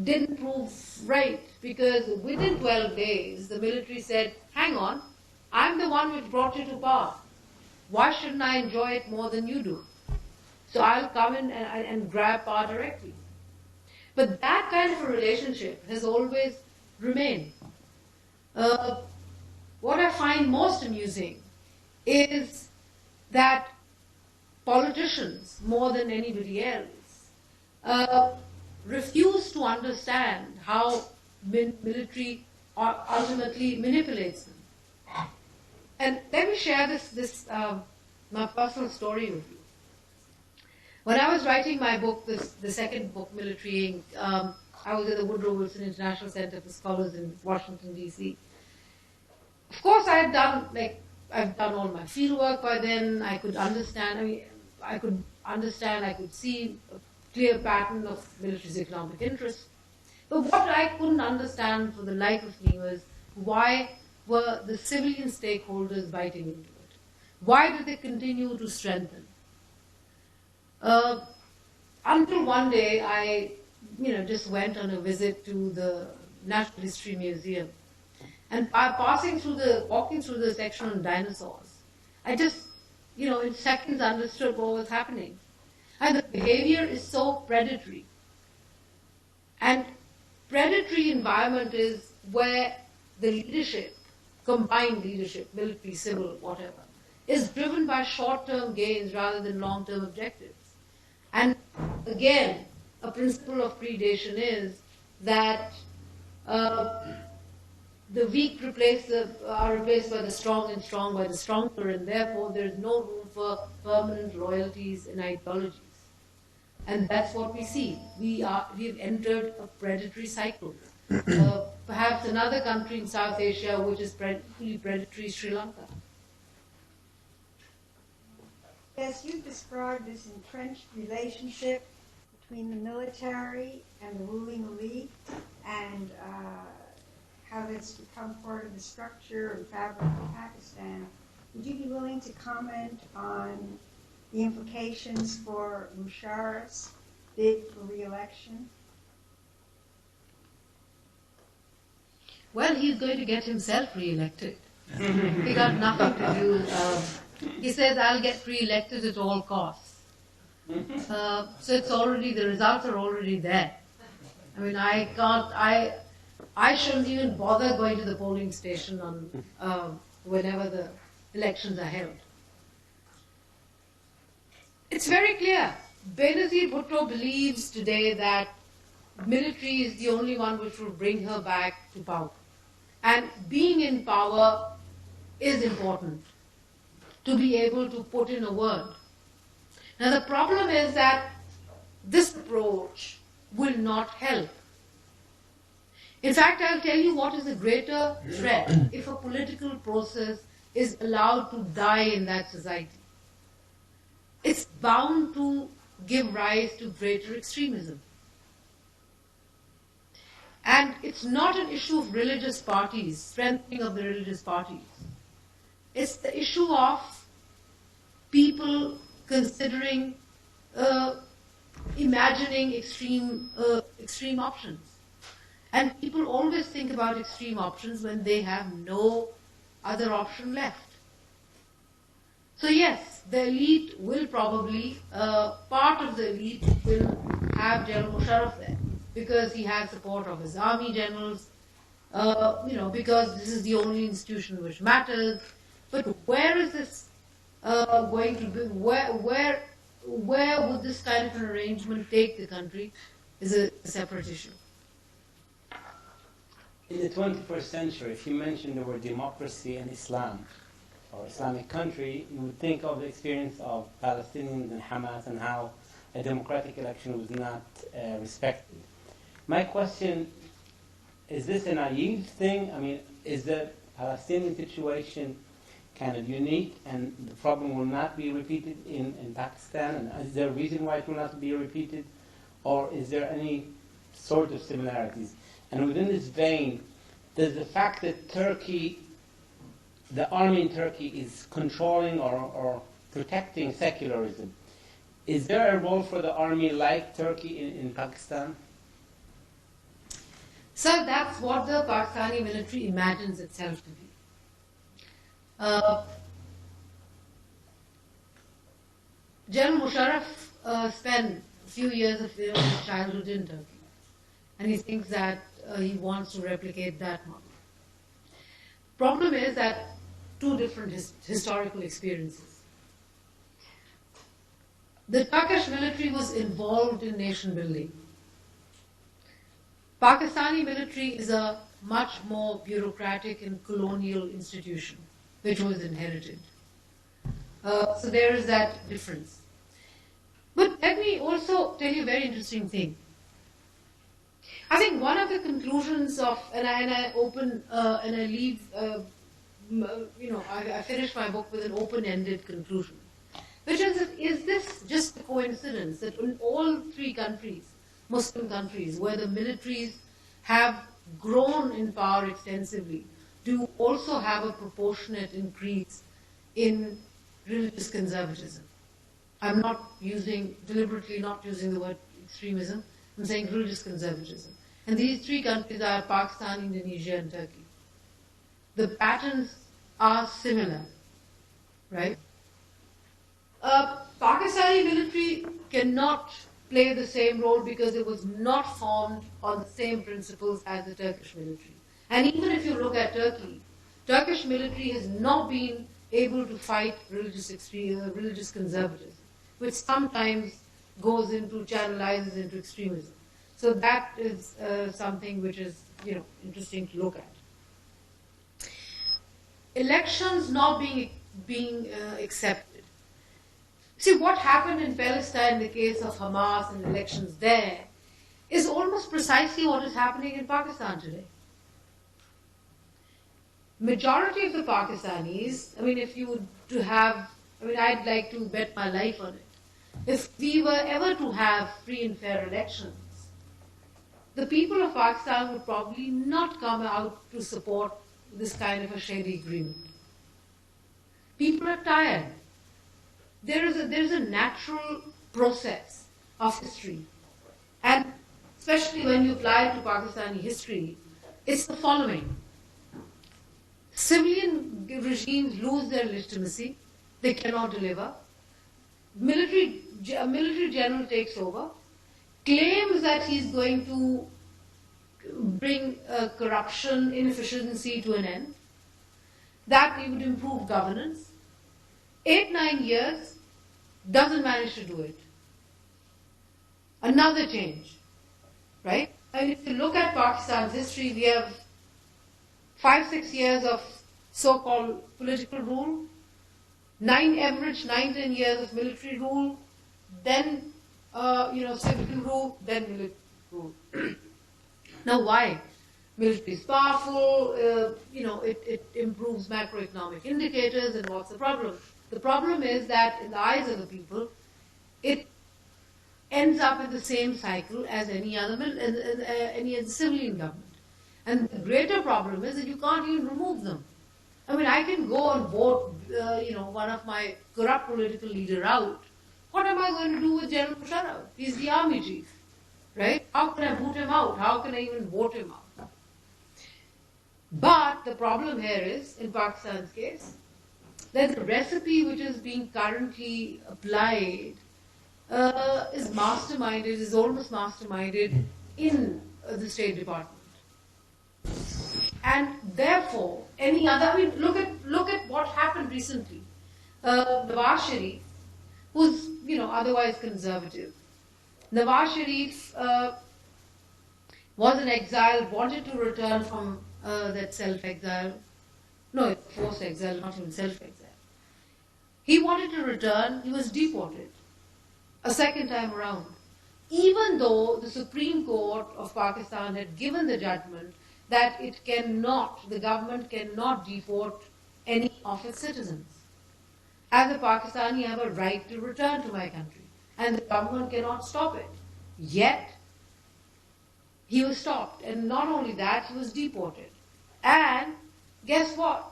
Didn't prove right, because within 12 days the military said, hang on, I'm the one which brought you to power. Why shouldn't I enjoy it more than you do? So I'll come in and grab power directly. But that kind of a relationship has always remained. what I find most amusing is that politicians, more than anybody else, refuse to understand how military ultimately manipulates them. And let me share my personal story with you. When I was writing my book, the second book, Military Ink, I was at the Woodrow Wilson International Center for Scholars in Washington, D.C. Of course, I've done all my fieldwork by then. I could understand, I could see a clear pattern of military's economic interest. But what I couldn't understand for the life of me was why were the civilian stakeholders biting into it? Why did they continue to strengthen? Until one day I just went on a visit to the Natural History Museum. And by walking through the section on dinosaurs, I just, in seconds understood what was happening. And the behavior is so predatory. And predatory environment is where the leadership, combined leadership, military, civil, whatever, is driven by short-term gains rather than long-term objectives. And again, a principle of predation is that the weak are replaced by the strong and strong by the stronger, and therefore there is no room for permanent loyalties and ideologies. And that's what we see. We have entered a predatory cycle. Perhaps another country in South Asia which is predatory, Sri Lanka. Yes, you described this entrenched relationship between the military and the ruling elite, and how that's become part of the structure and fabric of Pakistan. Would you be willing to comment on the implications for Musharraf's bid for re-election? Well, he's going to get himself re-elected. He got nothing to do. He says, I'll get re-elected at all costs. So it's already, the results are already there. I mean, I shouldn't even bother going to the polling station on whenever the elections are held. It's very clear. Benazir Bhutto believes today that military is the only one which will bring her back to power. And being in power is important, to be able to put in a word. Now the problem is that this approach will not help. In fact, I'll tell you what is a greater threat if a political process is allowed to die in that society. It's bound to give rise to greater extremism. And it's not an issue of religious parties, strengthening of the religious parties. It's the issue of people considering, imagining extreme options. And people always think about extreme options when they have no other option left. So yes, the elite will probably, part of the elite will have General Musharraf there, because he has support of his army generals, because this is the only institution which matters. But where is this going to be? Where would this kind of an arrangement take the country is a separate issue. In the 21st century, if you mention the word democracy and Islam, or Islamic country, you would think of the experience of Palestinians and Hamas and how a democratic election was not respected. My question, is this a naive thing? I mean, is the Palestinian situation kind of unique and the problem will not be repeated in Pakistan? And is there a reason why it will not be repeated? Or is there any sort of similarities? And within this vein, does the fact that Turkey, the army in Turkey is controlling or protecting secularism, is there a role for the army like Turkey in Pakistan? So that's what the Pakistani military imagines itself to be. General Musharraf spent a few years of his childhood in Turkey, and he thinks that he wants to replicate that model. Problem is that two different historical experiences. The Turkish military was involved in nation building. Pakistani military is a much more bureaucratic and colonial institution, which was inherited. So there is that difference. But let me also tell you a very interesting thing. I think one of the conclusions of, and I open and I leave, I finish my book with an open-ended conclusion, which is this just a coincidence that in all three countries, Muslim countries, where the militaries have grown in power extensively, do also have a proportionate increase in religious conservatism. I'm deliberately not using the word extremism, I'm saying religious conservatism. And these three countries are Pakistan, Indonesia, and Turkey. The patterns are similar, right? Pakistani military cannot play the same role because it was not formed on the same principles as the Turkish military. And even if you look at Turkey, Turkish military has not been able to fight religious conservatism, which sometimes channelizes into extremism. So that is something which is, interesting to look at. Elections not being accepted. See, what happened in Palestine in the case of Hamas and elections there is almost precisely what is happening in Pakistan today. Majority of the Pakistanis, if you were to have, I'd like to bet my life on it. If we were ever to have free and fair elections, the people of Pakistan would probably not come out to support this kind of a shady agreement. People are tired. There is a natural process of history. And especially when you apply it to Pakistani history, it's the following. Civilian regimes lose their legitimacy. They cannot deliver. A military general takes over, claims that he's going to bring corruption, inefficiency to an end, that he would improve governance. 8-9 years, doesn't manage to do it. Another change, right? And if you look at Pakistan's history, we have 5-6 years of so-called political rule, 9-10 years of military rule, then civil rule, then military rule. Now why? Military is powerful, it improves macroeconomic indicators, and what's the problem? The problem is that in the eyes of the people, it ends up in the same cycle as any other civilian government. And the greater problem is that you can't even remove them. I can go and vote, one of my corrupt political leader out. What am I going to do with General Musharraf? He's the army chief, right? How can I boot him out? How can I even vote him out? But the problem here is, in Pakistan's case, that the recipe which is being currently applied is almost masterminded in the State Department. And therefore, look at what happened recently. Nawaz Sharif, who's otherwise conservative. Nawaz Sharif was in exile, wanted to return from that self-exile. No, forced exile, not even self-exile. He wanted to return, he was deported a second time around. Even though the Supreme Court of Pakistan had given the judgment that the government cannot deport any of its citizens. As a Pakistani, I have a right to return to my country, and the government cannot stop it. Yet, he was stopped, and not only that, he was deported. And guess what?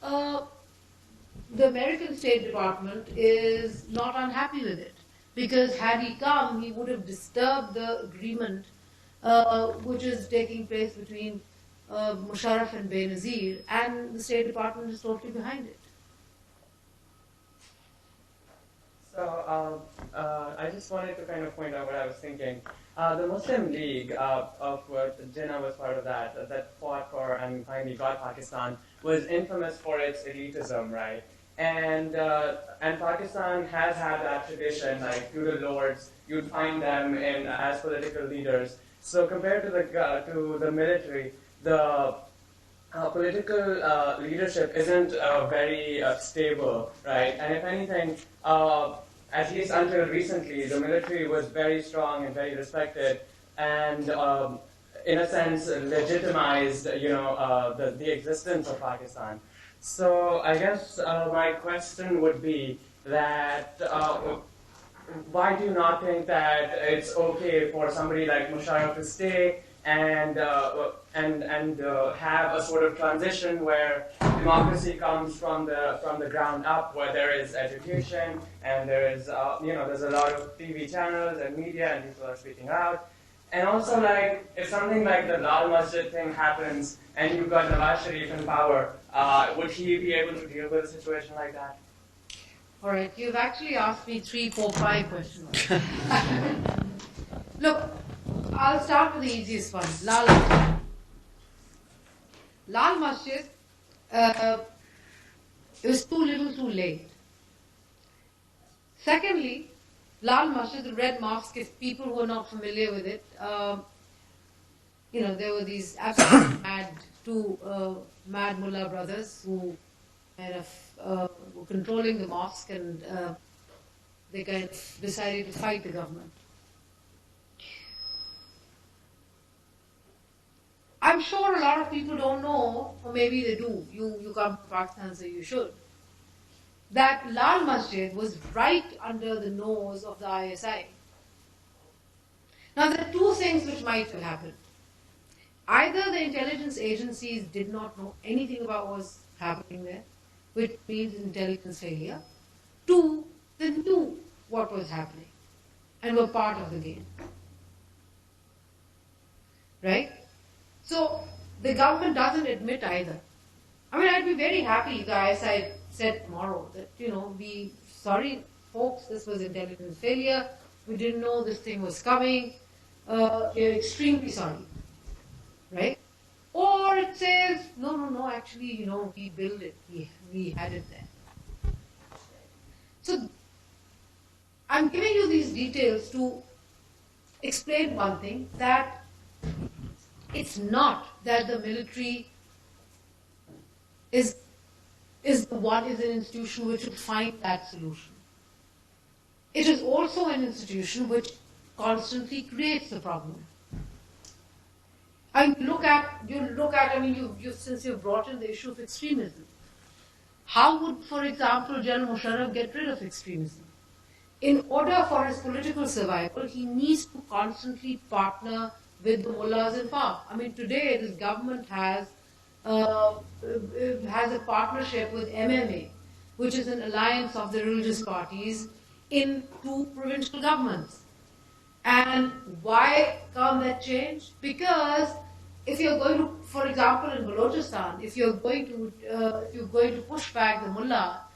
The American State Department is not unhappy with it, because had he come, he would have disturbed the agreement which is taking place between Musharraf and Benazir, and the State Department is totally behind it. So I just wanted to kind of point out what I was thinking. The Muslim League, of what Jinnah was part of that fought for and finally got Pakistan, was infamous for its elitism, right? And Pakistan has had that tradition, like feudal lords, you'd find them as political leaders. So compared to the military, the political leadership isn't very stable, right? And if anything, at least until recently, the military was very strong and very respected, and in a sense legitimized, the existence of Pakistan. So I guess my question would be that why do you not think that it's okay for somebody like Musharraf to stay and have a sort of transition where democracy comes from the ground up, where there is education and there is there's a lot of TV channels and media and people are speaking out, and also like if something like the Lal Masjid thing happens and you've got Nawaz Sharif in power, would he be able to deal with a situation like that? All right, you've actually asked me 3, 4, 5 questions. Look, I'll start with the easiest one, Lal Masjid. Lal Masjid, it was too little too late. Secondly, Lal Masjid, the Red Mosque, if people who are not familiar with it, there were these absolutely two mad mullah brothers who kind of were controlling the mosque, and they kind of decided to fight the government. I'm sure a lot of people don't know, or maybe they do. You come from Pakistan, so you should. That Lal Masjid was right under the nose of the ISI. Now there are two things which might have happened. Either the intelligence agencies did not know anything about what was happening there, which means intelligence failure. Two, they knew what was happening and were part of the game. Right? So the government doesn't admit either. I mean, I'd be very happy if the ISI said tomorrow that, sorry folks, this was intelligence failure, we didn't know this thing was coming, we're extremely sorry. Right? Or it says, no, actually, we built it, we had it there. So I'm giving you these details to explain one thing, that it's not that the military is an institution which would find that solution. It is also an institution which constantly creates the problem. And since you've brought in the issue of extremism, how would, for example, General Musharraf get rid of extremism? In order for his political survival, he needs to constantly partner with the mullahs in power. I mean, today this government has a partnership with MMA, which is an alliance of the religious parties in 2 provincial governments. And why can't that change? Because if you're going to, for example, in Balochistan, if you're going to push back the mullah,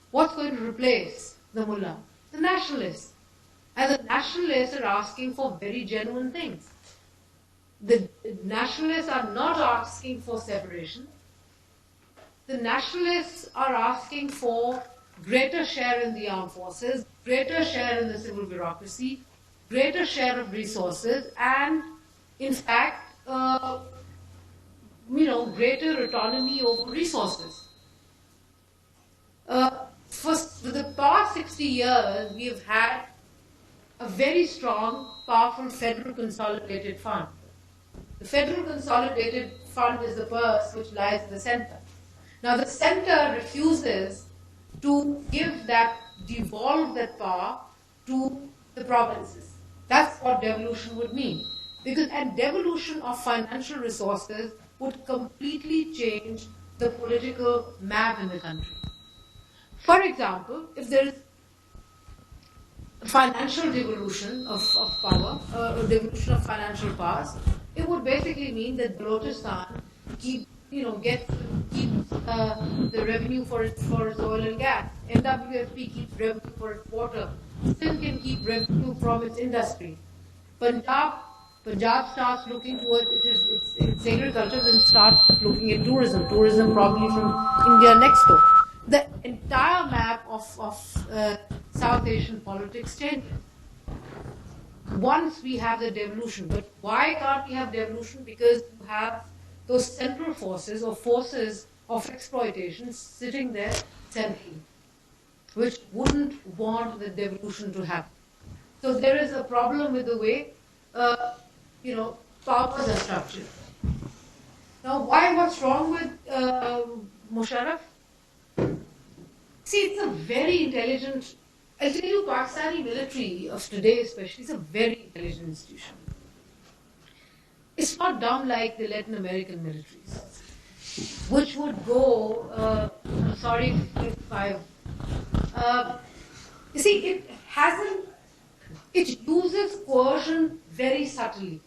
what's going to replace the mullah? The nationalists. And the nationalists are asking for very genuine things. The nationalists are not asking for separation. The nationalists are asking for greater share in the armed forces, greater share in the civil bureaucracy, greater share of resources, and in fact, greater autonomy over resources. For the past 60 years, we have had a very strong, powerful federal consolidated fund. The federal consolidated fund is the purse which lies in the center. Now the center refuses to devolve that power to the provinces. That's what devolution would mean. Because a devolution of financial resources would completely change the political map in the country. For example, if there is financial devolution of power, or devolution of financial powers, it would basically mean that Balochistan keeps the revenue for its oil and gas. NWFP keeps revenue for its water. Sindh can keep revenue from its industry. Punjab starts looking towards its agriculture, then starts looking at tourism. Tourism probably from India next door. The entire map of South Asian politics changes once we have the devolution. But why can't we have devolution? Because you have those central forces or forces of exploitation sitting there centrally, which wouldn't want the devolution to happen. So there is a problem with the way, powers are structured. Now, what's wrong with Musharraf? See, it's a very intelligent, I'll tell you, Pakistani military of today especially is a very intelligent institution. It's not dumb like the Latin American militaries, which would go, I'm sorry if I've, you see, it uses coercion very subtly.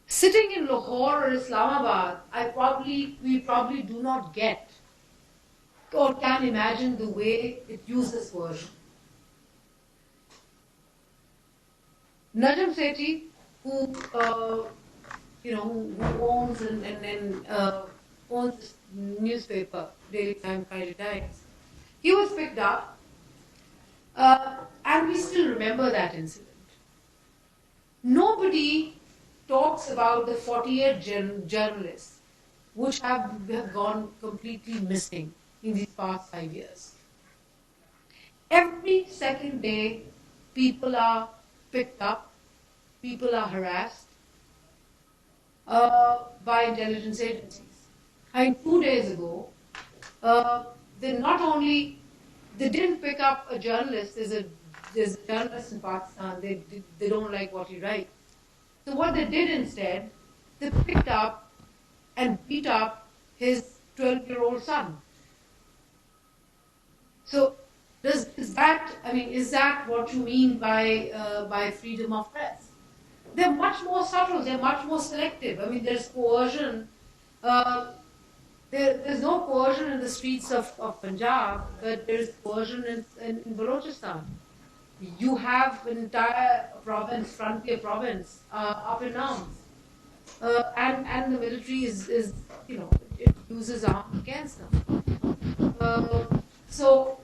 Sitting in Lahore or Islamabad, we probably do not get or can imagine the way it uses coercion. Najam Sethi, who owns owns this newspaper, Daily Time, Friday Times, he was picked up, and we still remember that incident. Nobody talks about the 48 journalists which have gone completely missing in these past 5 years. Every second day, people are picked up, people are harassed by intelligence agencies. 2 days ago, they didn't pick up a journalist. There's a journalist in Pakistan. They don't like what he writes. So what they did instead, they picked up and beat up his 12-year-old son. So is that what you mean by freedom of press? They're much more subtle. They're much more selective. I mean, there's coercion. There's no coercion in the streets of Punjab, but there's coercion in Balochistan. You have an entire province, frontier province, up in arms, and the military it uses arms against them. So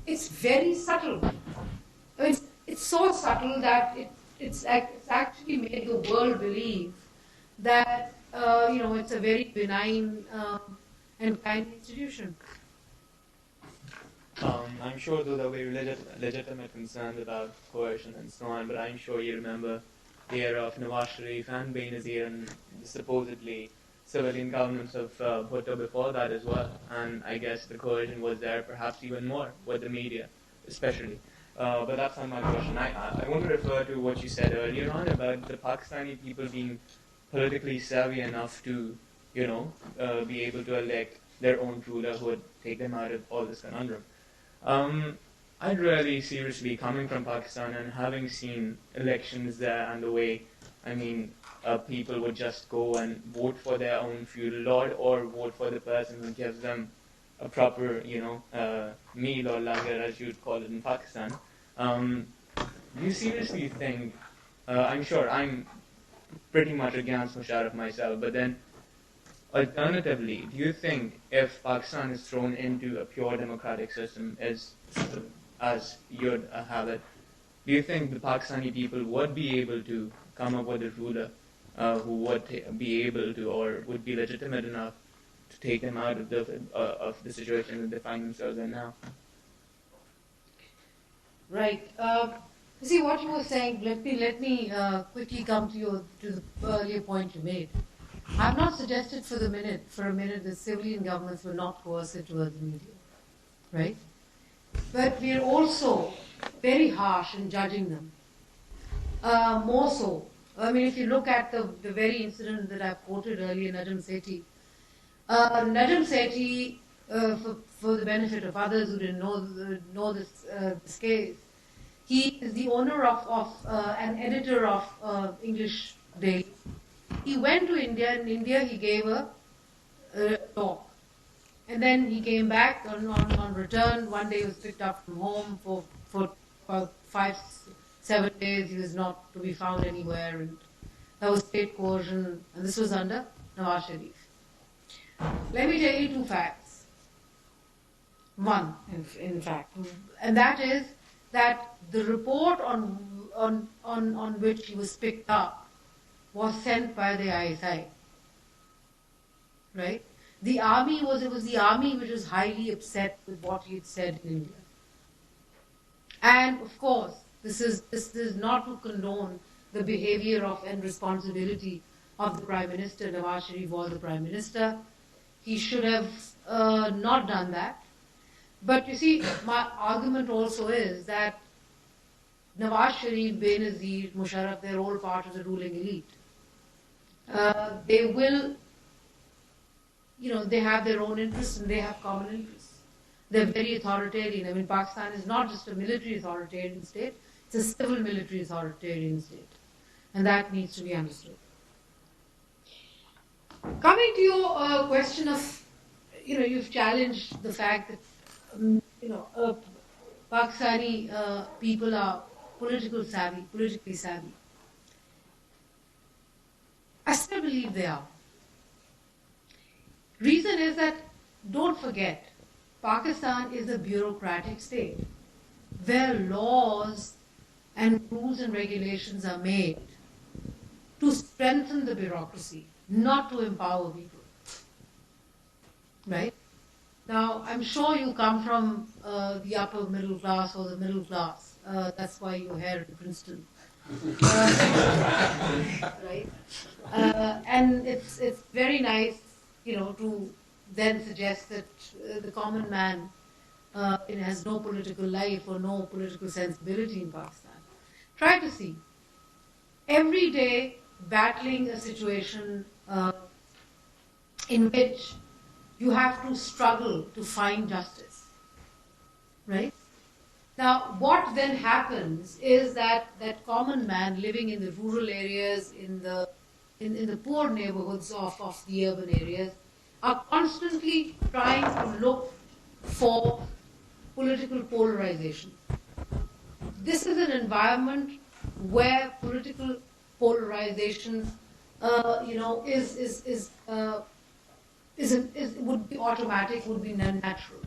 it's very subtle. It's so subtle that it's actually made the world believe that it's a very benign and kind institution. I'm sure though there were legitimate concerns about coercion and so on, but I'm sure you remember the era of Nawaz Sharif and Benazir and the supposedly civilian governments of Bhutto before that as well. And I guess the coercion was there perhaps even more with the media, especially. But that's not my question. I want to refer to what you said earlier on about the Pakistani people being politically savvy enough to, be able to elect their own ruler who would take them out of all this conundrum. I'd really seriously, coming from Pakistan and having seen elections there and the way, people would just go and vote for their own feudal lord or vote for the person who gives them a proper, meal or langar as you'd call it in Pakistan. Do you seriously think, I'm sure I'm pretty much against Musharraf myself, but then alternatively, do you think if Pakistan is thrown into a pure democratic system as you'd have it, do you think the Pakistani people would be able to come up with a ruler who would be able to or would be legitimate enough to take them out of the situation that they find themselves in now? Right. See what you were saying. Let me quickly come to the earlier point you made. I've not suggested for a minute that civilian governments were not coercive towards the media, right? But we are also very harsh in judging them. More so. If you look at the very incident that I quoted earlier, Najam Sethi. Najam Sethi, for the benefit of others who didn't know this case, he is the owner of an editor of English daily. he went to India. In India, he gave a talk. And then he came back on return. One day he was picked up from home for about 5-7 days. He was not to be found anywhere. And that was state coercion. And this was under Nawaz Sharif. Let me tell you 2 facts. One, in fact. And that is that the report on which he was picked up was sent by the ISI. Right? The army it was the army which was highly upset with what he had said in India. And of course, this is not to condone the behavior of and responsibility of the Prime Minister. Nawaz Sharif was the Prime Minister. He should have not done that. But you see, my argument also is that Nawaz Sharif, Benazir, Musharraf, they're all part of the ruling elite. They will, they have their own interests and they have common interests. They're very authoritarian. I mean, Pakistan is not just a military authoritarian state, it's a civil military authoritarian state. And that needs to be understood. Coming to your question of, you've challenged the fact that, Pakistani people are politically savvy. I still believe they are. Reason is that, don't forget, Pakistan is a bureaucratic state where laws and rules and regulations are made to strengthen the bureaucracy, not to empower people. Right? Now, I'm sure you come from the upper middle class or the middle class. That's why you're here in Princeton. Right? And it's very nice, to then suggest that the common man has no political life or no political sensibility in Pakistan. Try to see. Every day battling a situation in which you have to struggle to find justice. Right? Now, what then happens is that common man living in the rural areas, in the poor neighborhoods of the urban areas, are constantly trying to look for political polarization. This is an environment where political polarization, would be automatic, would be natural.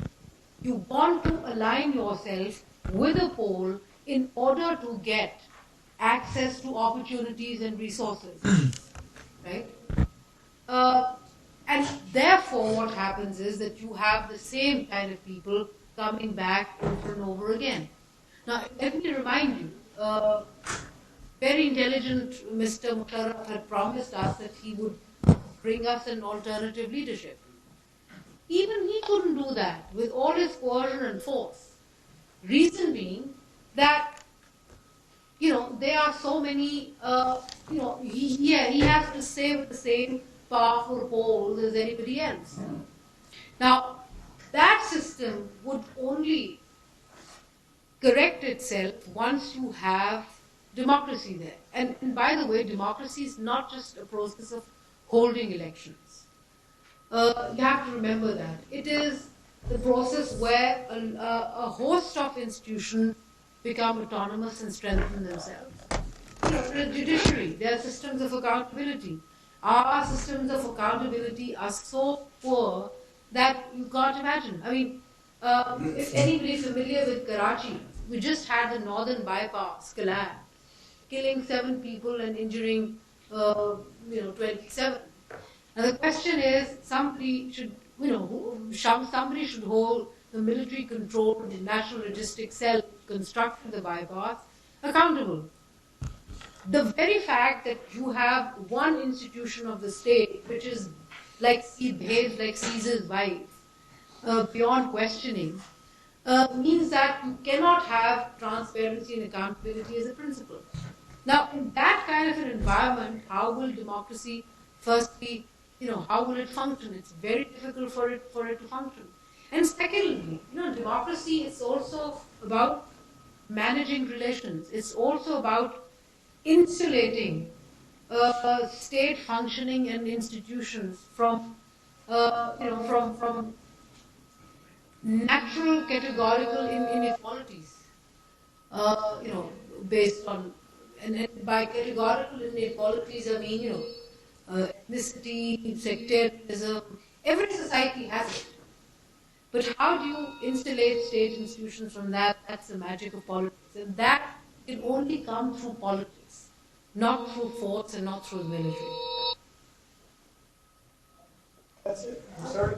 You want to align yourself with a pole in order to get access to opportunities and resources, right? And therefore what happens is that you have the same kind of people coming back over and over again. Now, let me remind you, very intelligent Mr. Musharraf had promised us that he would bring us an alternative leadership. Even he couldn't do that with all his coercion and force. Reason being that, there are so many, he has to stay with the same powerful poles as anybody else. Now, that system would only correct itself once you have democracy there. And by the way, democracy is not just a process of holding elections. You have to remember that. It is the process where a host of institutions become autonomous and strengthen themselves. The judiciary, there are systems of accountability. Our systems of accountability are so poor that you can't imagine. I mean, if anybody is familiar with Karachi, we just had the northern bypass collapse, killing 7 people and injuring 27. Now the question is, somebody should hold the military controlled national logistics cell constructing the bypass accountable. The very fact that you have one institution of the state which is behaves like Caesar's wife, beyond questioning, means that you cannot have transparency and accountability as a principle. Now, in that kind of an environment, how will democracy firstly, how will it function? It's very difficult for it to function. And secondly, democracy is also about managing relations. It's also about insulating state functioning and institutions from from natural categorical inequalities, based on, and by categorical inequalities, I mean, ethnicity, sectarianism. Every society has it. But how do you insulate state institutions from that? That's the magic of politics. And that can only come through politics, not through force and not through the military. That's it. I'm sorry.